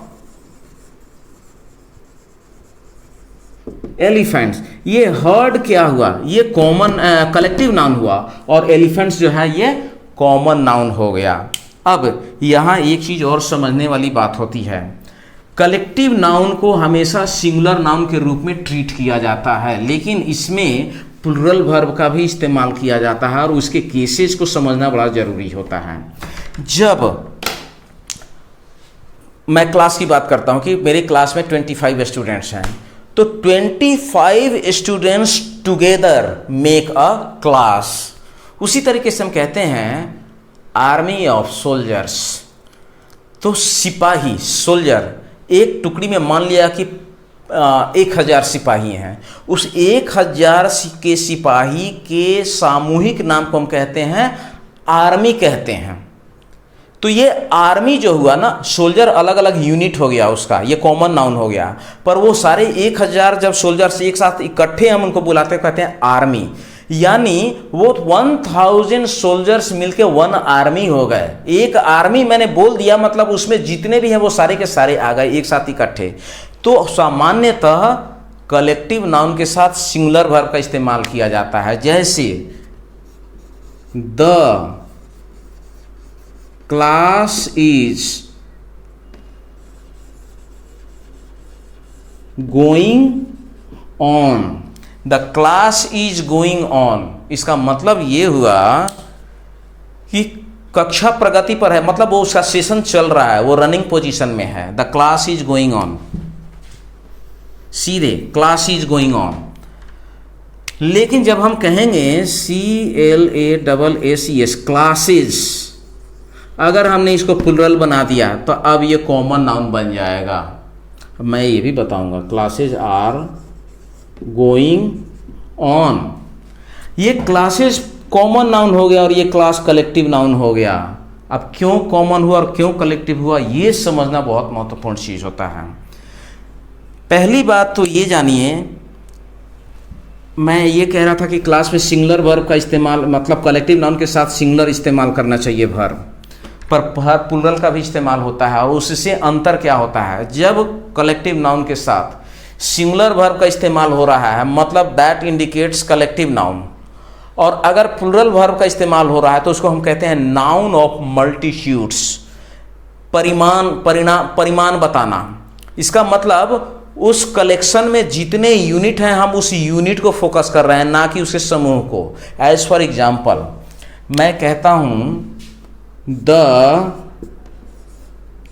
एलिफेंट्स। ये हर्ड क्या हुआ, ये कॉमन कलेक्टिव नाउन हुआ, और एलिफेंट्स जो है ये कॉमन नाउन हो गया। अब यहाँ एक चीज और समझने वाली बात होती है, कलेक्टिव नाउन को हमेशा सिंगुलर नाउन के रूप में ट्रीट किया जाता है, लेकिन इसमें प्लुरल वर्ब का भी इस्तेमाल किया जाता है, और उसके केसेस को समझना बड़ा जरूरी होता है। जब मैं क्लास की बात करता हूं कि मेरे क्लास में 25 स्टूडेंट्स हैं, तो 25 students together make a class. उसी तरीके से हम कहते हैं आर्मी ऑफ सोल्जर्स, तो सिपाही, सोल्जर, एक टुकड़ी में मान लिया कि 1000 सिपाही हैं, उस 1000 के सिपाही के सामूहिक नाम को हम कहते हैं आर्मी कहते हैं। तो ये आर्मी जो हुआ ना, सोल्जर अलग अलग यूनिट हो गया उसका, ये कॉमन नाउन हो गया, पर वो सारे 1000 जब सोल्जर्स एक साथ इकट्ठे हम उनको बुलाते हैं, कहते हैं आर्मी, यानी वो 1000 सोल्जर्स मिलके 1 आर्मी हो गए। एक आर्मी मैंने बोल दिया, मतलब उसमें जितने भी हैं वो सारे के सारे आ गए एक साथ इकट्ठे। तो सामान्यतः कलेक्टिव नाउन के साथ सिंगुलर वर्ब का इस्तेमाल किया जाता है, जैसे the class is going on, the class is going on. इसका मतलब ये हुआ कि कक्षा प्रगति पर है, मतलब वो उसका सेशन चल रहा है, वो रनिंग पोजीशन में है। The class is going on, सीधे क्लास इज गोइंग ऑन। लेकिन जब हम कहेंगे CLASSES, क्लासेस, अगर हमने इसको प्लुरल बना दिया तो अब ये कॉमन नाउन बन जाएगा। मैं ये भी बताऊंगा, क्लासेस आर गोइंग ऑन, ये क्लासेस कॉमन नाउन हो गया और ये क्लास कलेक्टिव नाउन हो गया। अब क्यों कॉमन हुआ और क्यों कलेक्टिव हुआ, ये समझना बहुत महत्वपूर्ण चीज होता है। पहली बात तो ये जानिए, मैं ये कह रहा था कि क्लास में सिंगुलर वर्ब का इस्तेमाल, मतलब कलेक्टिव नाउन के साथ सिंगुलर इस्तेमाल करना चाहिए वर्ब, पर प्लुरल का भी इस्तेमाल होता है। और उससे अंतर क्या होता है, जब कलेक्टिव नाउन के साथ सिंगुलर वर्ब का इस्तेमाल हो रहा है, मतलब दैट इंडिकेट्स कलेक्टिव नाउन, और अगर प्लुरल वर्ब का इस्तेमाल हो रहा है तो उसको हम कहते हैं नाउन ऑफ मल्टीट्यूड्स, परिमाण बताना। इसका मतलब उस कलेक्शन में जितने यूनिट हैं हम उस यूनिट को फोकस कर रहे हैं, ना कि उसके समूह को। एज फॉर एग्जाम्पल मैं कहता हूं the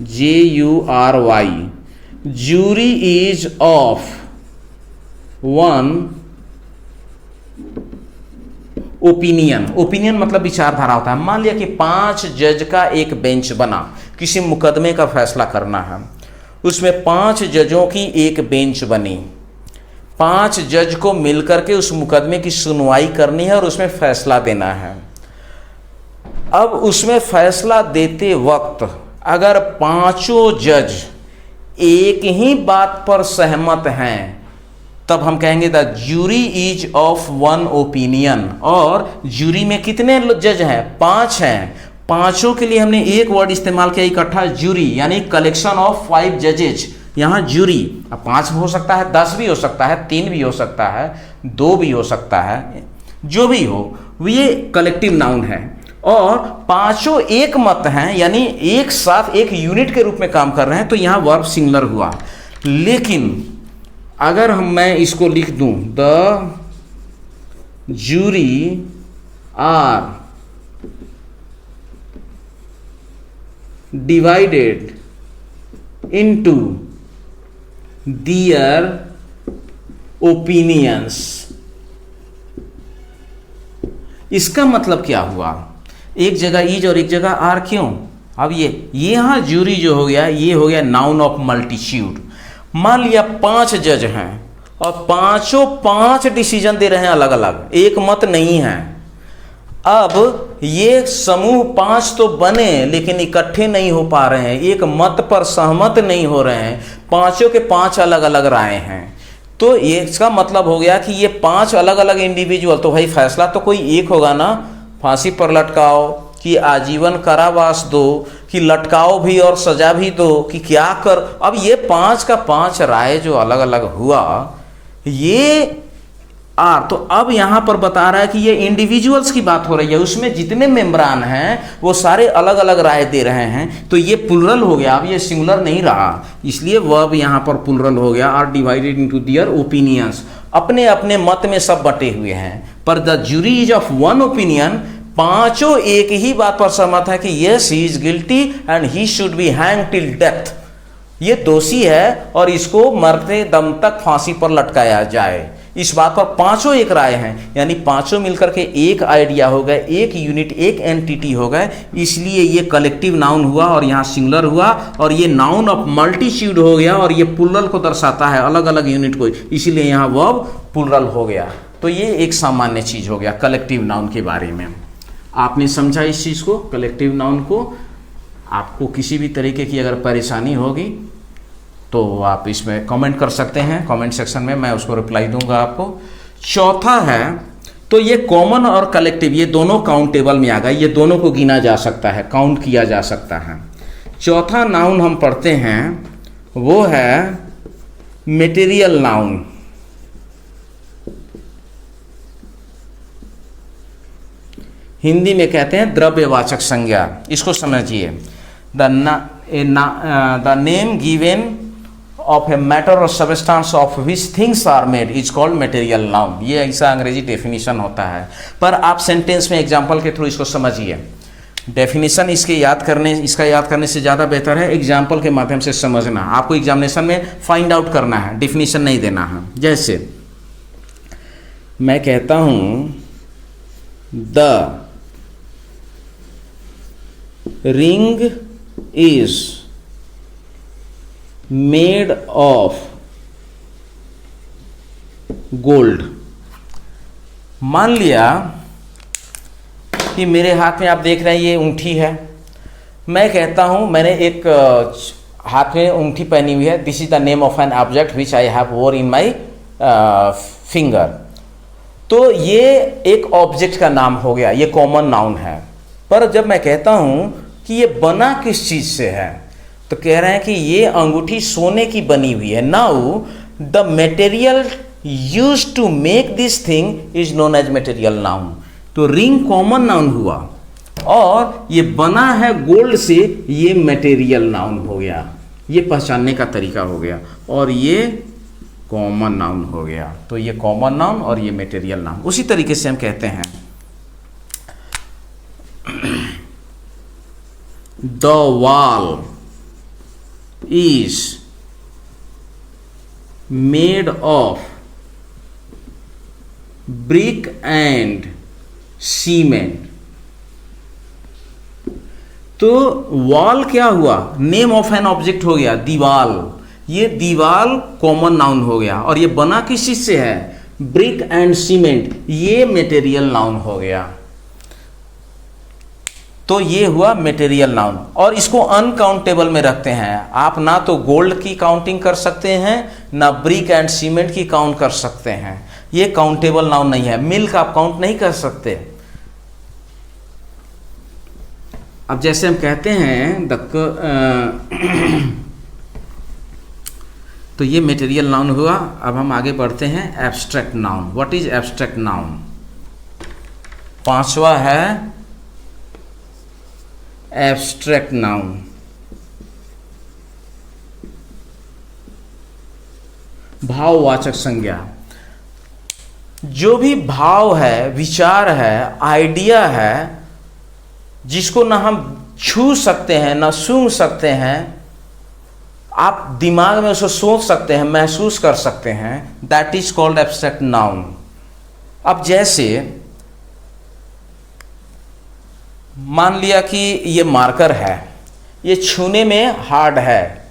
JURY jury is of 1 opinion. Opinion मतलब विचारधारा होता है। मान लिया कि 5 जज का एक बेंच बना, किसी मुकदमे का फैसला करना है, उसमें 5 जजों की एक बेंच बनी, 5 जज को मिलकर के उस मुकदमे की सुनवाई करनी है और उसमें फैसला देना है। अब उसमें फैसला देते वक्त अगर 5 जज एक ही बात पर सहमत हैं तब हम कहेंगे the jury is of 1 opinion. और जूरी में कितने जज हैं, 5 हैं, 5 के लिए हमने एक वर्ड इस्तेमाल किया इकट्ठा, जूरी, यानी कलेक्शन ऑफ 5 जजेज। यहाँ जूरी अब 5 हो सकता है, 10 भी हो सकता है, 3 भी हो सकता है, 2 भी हो सकता है, जो भी हो, ये कलेक्टिव नाउन है। और 5 एक मत हैं, यानी एक साथ एक यूनिट के रूप में काम कर रहे हैं, तो यहाँ वर्ब सिंगुलर हुआ। लेकिन अगर मैं इसको लिख दूं the jury are divided into their opinions, इसका मतलब क्या हुआ, एक जगह इज और एक जगह आर, क्यों? अब ये यहां जूरी जो हो गया, ये हो गया नाउन ऑफ मल्टीट्यूड। मान लिया 5 जज हैं और पांचों 5 डिसीजन दे रहे हैं अलग अलग, एक मत नहीं है। अब ये समूह 5 तो बने लेकिन इकट्ठे नहीं हो पा रहे हैं, एक मत पर सहमत नहीं हो रहे हैं, पांचों के 5 अलग अलग राय हैं। तो ये इसका मतलब हो गया कि ये 5 अलग अलग इंडिविजुअल, तो भाई फैसला तो कोई एक होगा ना, फांसी पर लटकाओ कि आजीवन कारावास दो, कि लटकाओ भी और सजा भी दो, कि क्या कर। अब ये 5 का 5 राय जो अलग अलग हुआ, ये तो अब यहां पर बता रहा है कि ये इंडिविजुअल्स की बात हो रही है, उसमें जितने मेंबरान हैं वो सारे अलग अलग राय दे रहे हैं, तो ये प्लुरल हो गया, अब ये सिंगुलर नहीं रहा, इसलिए वर्ब यहां पर प्लुरल हो गया। Are divided into their opinions, अपने अपने मत में सब बटे हुए हैं। पर the jury is of one opinion, पांचों एक ही बात पर सहमत है कि yes he is guilty and he should be hang till death, ये दोषी है और इसको मरते दम तक फांसी पर लटकाया जाए। इस बात पर पांचों एक राय हैं, यानी पांचों मिलकर के एक आइडिया हो गए, एक यूनिट, एक एंटिटी हो गए, इसलिए ये कलेक्टिव नाउन हुआ और यहाँ सिंगुलर हुआ, और ये नाउन ऑफ मल्टीट्यूड हो गया और ये प्लुरल को दर्शाता है, अलग अलग यूनिट को, इसीलिए यहाँ वर्ब प्लुरल हो गया। तो ये एक सामान्य चीज हो गया कलेक्टिव नाउन के बारे में। आपने समझा इस चीज को, कलेक्टिव नाउन को। आपको किसी भी तरीके की अगर परेशानी होगी तो आप इसमें कमेंट कर सकते हैं, कमेंट सेक्शन में, मैं उसको रिप्लाई दूंगा आपको। चौथा है, तो ये कॉमन और कलेक्टिव ये दोनों काउंटेबल में आ गए, ये दोनों को गिना जा सकता है, काउंट किया जा सकता है। चौथा नाउन हम पढ़ते हैं, वो है मटेरियल नाउन। हिंदी में कहते हैं द्रव्यवाचक संज्ञा। इसको समझिए, the name given of a matter or substance of which things are made is called material noun। ये ऐसा अंग्रेजी डेफिनेशन होता है, पर आप सेंटेंस में एग्जांपल के थ्रू इसको समझिए। डेफिनेशन इसका याद करने से ज़्यादा बेहतर है एग्जांपल के माध्यम से समझना। आपको एग्जामिनेशन में फाइंड आउट करना है, डेफिनेशन नहीं देना है। जैसे मैं कहता हूँ the ring is made of gold. मान लिया कि मेरे हाथ में आप देख रहे हैं ये अंगूठी है, मैं कहता हूं मैंने एक हाथ में अंगूठी पहनी हुई है, this is the name of an object which I have वोर इन माई फिंगर। तो ये एक ऑब्जेक्ट का नाम हो गया, ये कॉमन नाउन है। पर जब मैं कहता हूं कि ये बना किस चीज से है, तो कह रहे हैं कि ये अंगूठी सोने की बनी हुई है। Now the material used to make this thing is known as material noun. तो रिंग कॉमन नाउन हुआ और ये बना है गोल्ड से, ये मटेरियल नाउन हो गया, ये पहचानने का तरीका हो गया, और ये कॉमन नाउन हो गया। तो ये कॉमन नाउन और ये मटेरियल नाउन। उसी तरीके से हम कहते हैं the wall is made of brick and cement। तो वॉल क्या हुआ, नेम ऑफ एन ऑब्जेक्ट हो गया, दीवाल। ये दीवाल कॉमन नाउन हो गया, और ये बना किस चीज से है, ब्रिक एंड सीमेंट, ये मटेरियल नाउन हो गया। तो ये हुआ मटेरियल नाउन, और इसको अनकाउंटेबल में रखते हैं। आप ना तो गोल्ड की काउंटिंग कर सकते हैं, ना ब्रिक एंड सीमेंट की काउंट कर सकते हैं, ये काउंटेबल नाउन नहीं है। मिल्क आप काउंट नहीं कर सकते। अब जैसे हम कहते हैं तो ये मटेरियल नाउन हुआ। अब हम आगे बढ़ते हैं abstract noun. What is abstract noun? पांचवा है एब्स्ट्रैक्ट नाउन। भाववाचक संज्ञा। जो भी भाव है, विचार है, आइडिया है, जिसको ना हम छू सकते हैं ना सूंघ सकते हैं, आप दिमाग में उसको सोच सकते हैं, महसूस कर सकते हैं, that is called abstract noun. अब जैसे मान लिया कि ये मार्कर है, ये छूने में हार्ड है,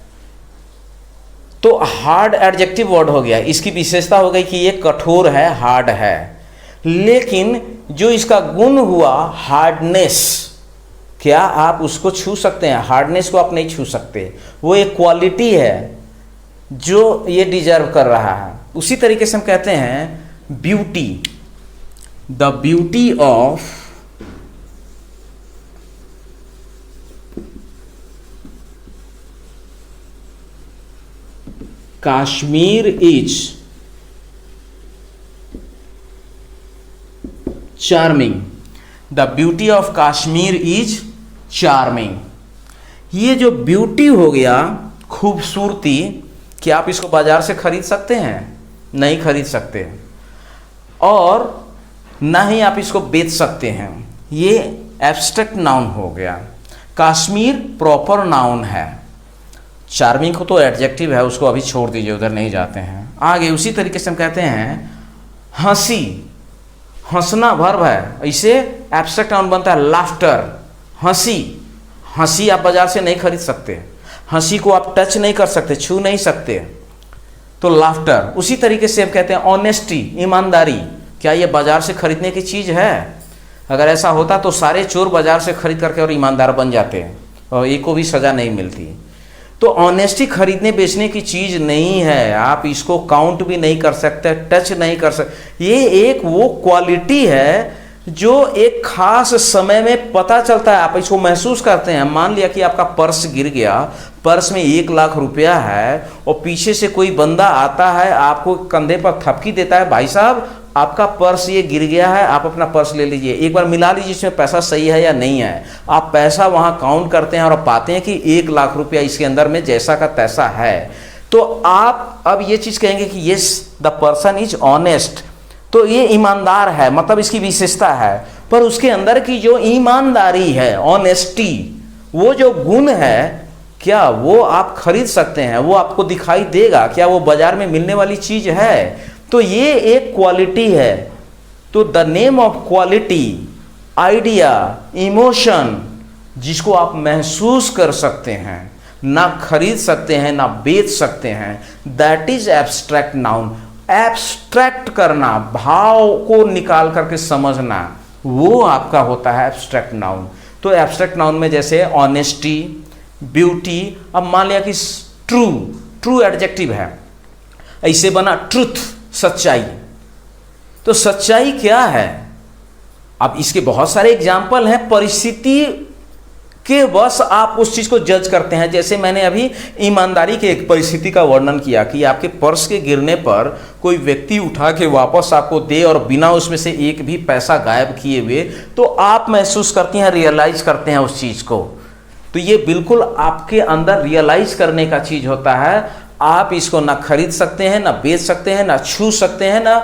तो हार्ड एडजेक्टिव वर्ड हो गया, इसकी विशेषता हो गई कि ये कठोर है, हार्ड है। लेकिन जो इसका गुण हुआ हार्डनेस, क्या आप उसको छू सकते हैं? हार्डनेस को आप नहीं छू सकते, वो एक क्वालिटी है जो ये डिजर्व कर रहा है। उसी तरीके से हम कहते हैं beauty, the beauty of Kashmir is charming. The beauty of Kashmir is charming. ये जो ब्यूटी हो गया, खूबसूरती, क्या आप इसको बाजार से खरीद सकते हैं? नहीं खरीद सकते, और ना ही आप इसको बेच सकते हैं। ये एब्स्ट्रैक्ट नाउन हो गया। कश्मीर प्रॉपर नाउन है। चार्मिंग को तो एडजेक्टिव है, उसको अभी छोड़ दीजिए, उधर नहीं जाते हैं। आगे उसी तरीके से हम कहते हैं हंसी, हंसना वर्ब है, इसे एब्स्ट्रैक्ट नाउन बनता है लाफ्टर। हंसी, हंसी आप बाजार से नहीं खरीद सकते, हंसी को आप टच नहीं कर सकते, छू नहीं सकते, तो लाफ्टर। उसी तरीके से हम कहते हैं ऑनेस्टी, ईमानदारी, क्या ये बाजार से खरीदने की चीज़ है? अगर ऐसा होता तो सारे चोर बाजार से खरीद करके और ईमानदार बन जाते हैं और एक को भी सज़ा नहीं मिलती। तो ऑनेस्टी खरीदने बेचने की चीज़ नहीं है, आप इसको काउंट भी नहीं कर सकते, टच नहीं कर सकते। ये एक वो क्वालिटी है जो एक खास समय में पता चलता है, आप इसको महसूस करते हैं। मान लिया कि आपका पर्स गिर गया, पर्स में 1 लाख रुपया है, और पीछे से कोई बंदा आता है, आपको कंधे पर थपकी देता है, भाई साहब आपका पर्स ये गिर गया है, आप अपना पर्स ले लीजिए, एक बार मिला लीजिए इसमें पैसा सही है या नहीं है। आप पैसा वहाँ काउंट करते हैं और पाते हैं कि 1 लाख रुपया इसके अंदर में जैसा का तैसा है। तो आप अब ये चीज़ कहेंगे कि yes the person is honest, तो ये ईमानदार है, मतलब इसकी विशेषता है। पर उसके अंदर की जो ईमानदारी है, ऑनेस्टी, वो जो गुण है, क्या वो आप खरीद सकते हैं? वो आपको दिखाई देगा? क्या वो बाजार में मिलने वाली चीज़ है? तो ये एक क्वालिटी है। तो the name of quality, idea, emotion, जिसको आप महसूस कर सकते हैं, ना खरीद सकते हैं ना बेच सकते हैं, that is abstract noun. Abstract करना, भाव को निकाल करके समझना, वो आपका होता है एब्स्ट्रैक्ट नाउन। तो एब्स्ट्रैक्ट नाउन में जैसे ऑनेस्टी, ब्यूटी, अब मान लिया कि ट्रू, ट्रू एडजेक्टिव है, ऐसे बना ट्रुथ, सच्चाई। तो सच्चाई क्या है? अब इसके बहुत सारे एग्जाम्पल हैं, परिस्थिति के वश आप उस चीज को जज करते हैं। जैसे मैंने अभी ईमानदारी के एक परिस्थिति का वर्णन किया कि आपके पर्स के गिरने पर कोई व्यक्ति उठा के वापस आपको दे और बिना उसमें से एक भी पैसा गायब किए हुए, तो आप महसूस करते हैं, रियलाइज करते हैं उस चीज को। तो ये बिल्कुल आपके अंदर रियलाइज करने का चीज होता है। आप इसको ना खरीद सकते हैं, ना बेच सकते हैं, ना छू सकते हैं, ना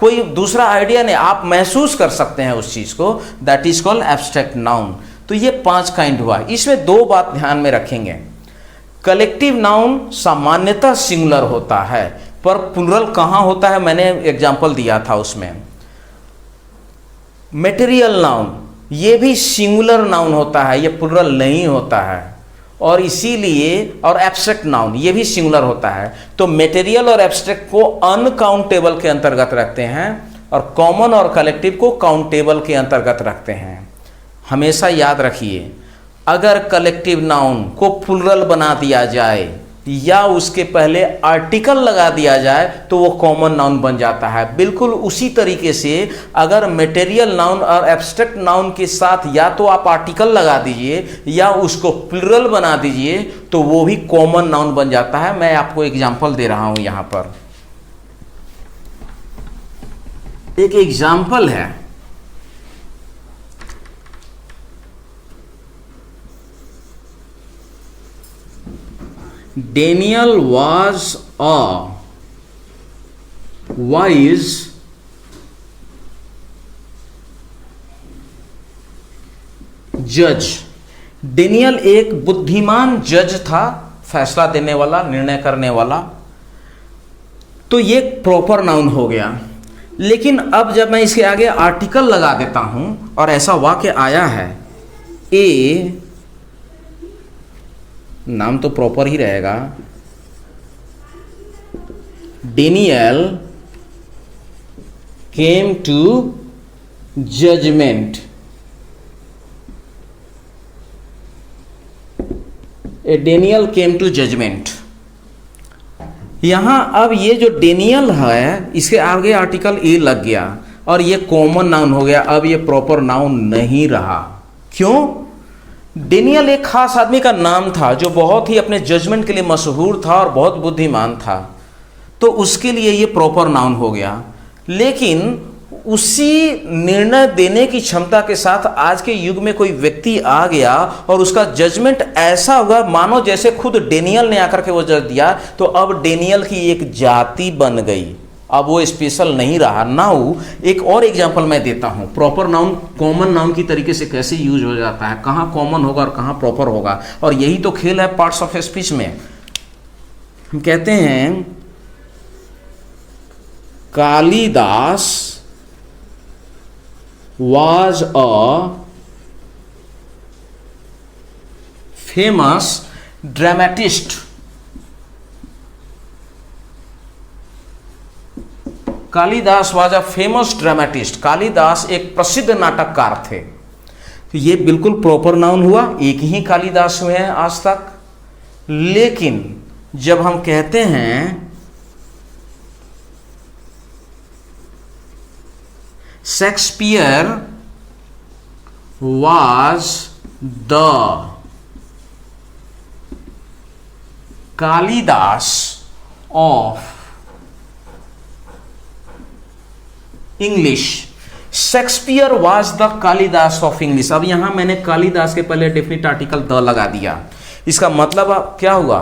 कोई दूसरा आइडिया नहीं, आप महसूस कर सकते हैं उस चीज को। That is called abstract noun. तो ये 5 काइंड हुआ। इसमें 2 बात ध्यान में रखेंगे। कलेक्टिव नाउन सामान्यतः सिंगुलर होता है, पर प्लुरल कहाँ होता है, मैंने एग्जाम्पल दिया था उसमें। मटेरियल नाउन ये भी सिंगुलर नाउन होता है, ये प्लुरल नहीं होता है, और इसीलिए, और एब्स्ट्रैक्ट नाउन ये भी सिंगुलर होता है। तो मटेरियल और एब्स्ट्रैक्ट को अनकाउंटेबल के अंतर्गत रखते हैं, और कॉमन और कलेक्टिव को काउंटेबल के अंतर्गत रखते हैं। हमेशा याद रखिए, अगर कलेक्टिव नाउन को प्लुरल बना दिया जाए या उसके पहले आर्टिकल लगा दिया जाए तो वो कॉमन नाउन बन जाता है। बिल्कुल उसी तरीके से अगर मटेरियल नाउन और एब्स्ट्रैक्ट नाउन के साथ या तो आप आर्टिकल लगा दीजिए या उसको प्लुरल बना दीजिए तो वो भी कॉमन नाउन बन जाता है। मैं आपको एग्जांपल दे रहा हूं, यहां पर एक एग्जांपल है। Daniel was a wise जज। डेनियल एक बुद्धिमान जज था, फैसला देने वाला, निर्णय करने वाला। तो ये प्रॉपर नाउन हो गया। लेकिन अब जब मैं इसके आगे आर्टिकल लगा देता हूं और ऐसा वाक्य आया है, ए नाम तो प्रॉपर ही रहेगा, Daniel came to judgement, Daniel came to judgement. यहां अब ये जो डेनियल है इसके आगे आर्टिकल ए लग गया और ये कॉमन नाउन हो गया, अब ये प्रॉपर नाउन नहीं रहा। क्यों? डेनियल एक खास आदमी का नाम था जो बहुत ही अपने जजमेंट के लिए मशहूर था और बहुत बुद्धिमान था, तो उसके लिए ये प्रॉपर नाउन हो गया। लेकिन उसी निर्णय देने की क्षमता के साथ आज के युग में कोई व्यक्ति आ गया और उसका जजमेंट ऐसा होगा मानो जैसे खुद डेनियल ने आकर के वो जज दिया, तो अब डेनियल की एक जाति बन गई, अब वो स्पेशल नहीं रहा। नाउ एक और एग्जांपल मैं देता हूं, प्रॉपर नाउन कॉमन नाउन की तरीके से कैसे यूज हो जाता है, कहां कॉमन होगा और कहां प्रॉपर होगा, और यही तो खेल है पार्ट्स ऑफ स्पीच में। हम कहते हैं Kalidas was a famous dramatist। Kalidas was a famous dramatist। Kalidas एक प्रसिद्ध नाटककार थे। तो ये बिल्कुल प्रॉपर नाउन हुआ, एक ही कालिदास हुए हैं आज तक। लेकिन जब हम कहते हैं Shakespeare was the Kalidas of English, Shakespeare was the Kalidas of English. अब यहां मैंने कालिदास के पहले डेफिनेट आर्टिकल द लगा दिया, इसका मतलब अब क्या हुआ,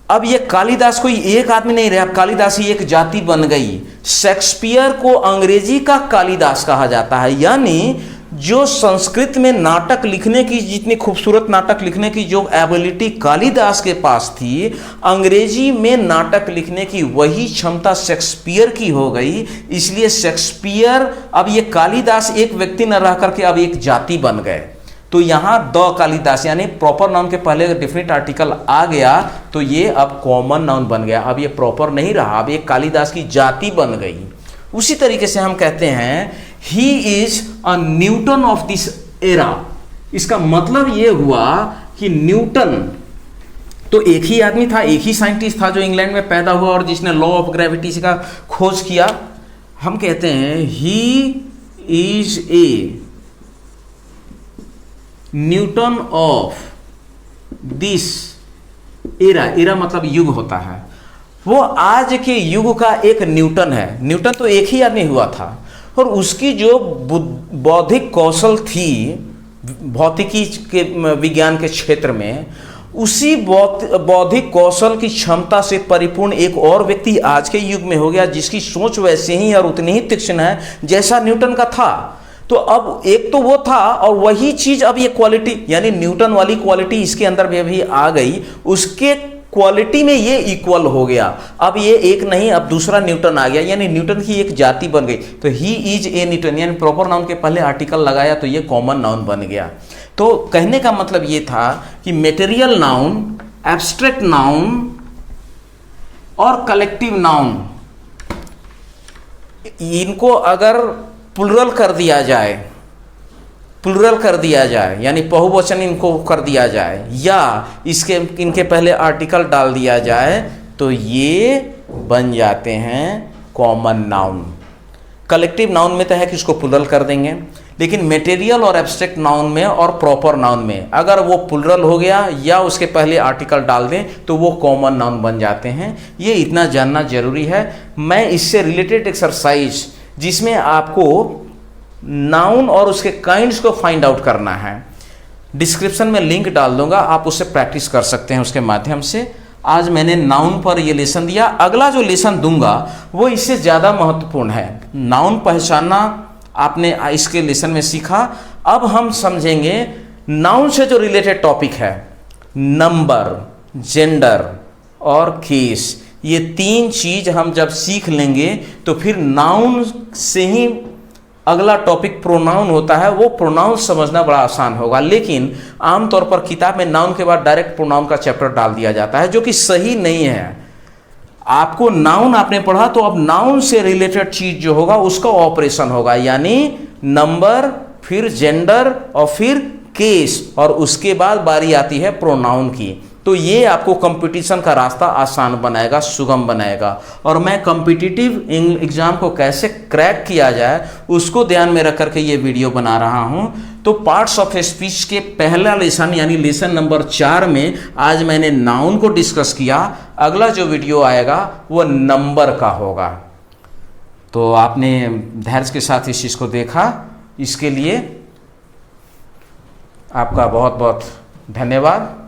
अब ये कालिदास कोई एक आदमी नहीं रहा, कालिदास ही एक जाति बन गई। शेक्सपियर को अंग्रेजी का कालिदास कहा जाता है, यानी जो संस्कृत में नाटक लिखने की, जितनी खूबसूरत नाटक लिखने की जो एबिलिटी कालिदास के पास थी, अंग्रेजी में नाटक लिखने की वही क्षमता शेक्सपियर की हो गई। इसलिए शेक्सपियर, अब ये कालिदास एक व्यक्ति न रह करके अब एक जाति बन गए। तो यहां द कालिदास यानी प्रॉपर नाउन के पहले डेफिनेट आर्टिकल आ गया तो ये अब कॉमन नाउन बन गया, अब ये प्रॉपर नहीं रहा, अब ये कालिदास की जाति बन गई। उसी तरीके से हम कहते हैं he is a Newton of this era. इसका मतलब ये हुआ कि न्यूटन तो एक ही आदमी था, एक ही साइंटिस्ट था जो इंग्लैंड में पैदा हुआ और जिसने लॉ ऑफ ग्रेविटी का खोज किया। हम कहते हैं he is A Newton of this era. Era मतलब युग होता है, वो आज के युग का एक न्यूटन है। न्यूटन तो एक ही आदमी हुआ था और उसकी जो बौद्धिक कौशल थी भौतिकी के विज्ञान के क्षेत्र में, उसी बौद्धिक कौशल की क्षमता से परिपूर्ण एक और व्यक्ति आज के युग में हो गया जिसकी सोच वैसे ही और उतनी ही तीक्ष्ण है जैसा न्यूटन का था। तो अब एक तो वो था और वही चीज अब ये क्वालिटी यानी न्यूटन वाली क्वालिटी इसके अंदर भी अभी आ गई, उसके क्वालिटी में ये इक्वल हो गया। अब ये एक नहीं, अब दूसरा न्यूटन आ गया, यानी न्यूटन की एक जाति बन गई। तो ही इज ए न्यूटन यानी प्रॉपर नाउन के पहले आर्टिकल लगाया तो ये कॉमन नाउन बन गया। तो कहने का मतलब ये था कि मेटेरियल नाउन, एब्स्ट्रैक्ट नाउन और कलेक्टिव नाउन, इनको अगर प्लुरल कर दिया जाए, प्लुरल कर दिया जाए यानी बहुवचन इनको कर दिया जाए या इसके इनके पहले आर्टिकल डाल दिया जाए तो ये बन जाते हैं कॉमन नाउन। कलेक्टिव नाउन में तो है कि इसको प्लुरल कर देंगे, लेकिन मटेरियल और एब्स्ट्रैक्ट नाउन में और प्रॉपर नाउन में अगर वो प्लुरल हो गया या उसके पहले आर्टिकल डाल दें तो वो कॉमन नाउन बन जाते हैं। ये इतना जानना जरूरी है। मैं इससे रिलेटेड एक्सरसाइज जिसमें आपको नाउन और उसके काइंड्स को फाइंड आउट करना है, डिस्क्रिप्शन में लिंक डाल दूंगा, आप उससे प्रैक्टिस कर सकते हैं उसके माध्यम से। आज मैंने नाउन पर ये लेसन दिया, अगला जो लेसन दूंगा वो इससे ज़्यादा महत्वपूर्ण है। नाउन पहचानना आपने इसके लेसन में सीखा, अब हम समझेंगे नाउन से जो रिलेटेड टॉपिक है, नंबर, जेंडर और केस। ये तीन चीज हम जब सीख लेंगे तो फिर नाउन से ही अगला टॉपिक प्रोनाउन होता है, वो प्रोनाउन समझना बड़ा आसान होगा। लेकिन आमतौर पर किताब में नाउन के बाद डायरेक्ट प्रोनाउन का चैप्टर डाल दिया जाता है जो कि सही नहीं है। आपको नाउन आपने पढ़ा, तो अब नाउन से रिलेटेड चीज जो होगा उसका ऑपरेशन होगा, यानी नंबर, फिर जेंडर और फिर केस, और उसके बाद बारी आती है प्रोनाउन की। तो ये आपको कंपटीशन का रास्ता आसान बनाएगा, सुगम बनाएगा। और मैं कॉम्पिटिटिव एग्जाम को कैसे क्रैक किया जाए उसको ध्यान में रख करके ये वीडियो बना रहा हूं। तो पार्ट्स ऑफ स्पीच के पहला लेसन यानी लेसन नंबर 4 में आज मैंने नाउन को डिस्कस किया। अगला जो वीडियो आएगा वो नंबर का होगा। तो आपने धैर्य के साथ इस चीज़ को देखा, इसके लिए आपका बहुत बहुत धन्यवाद।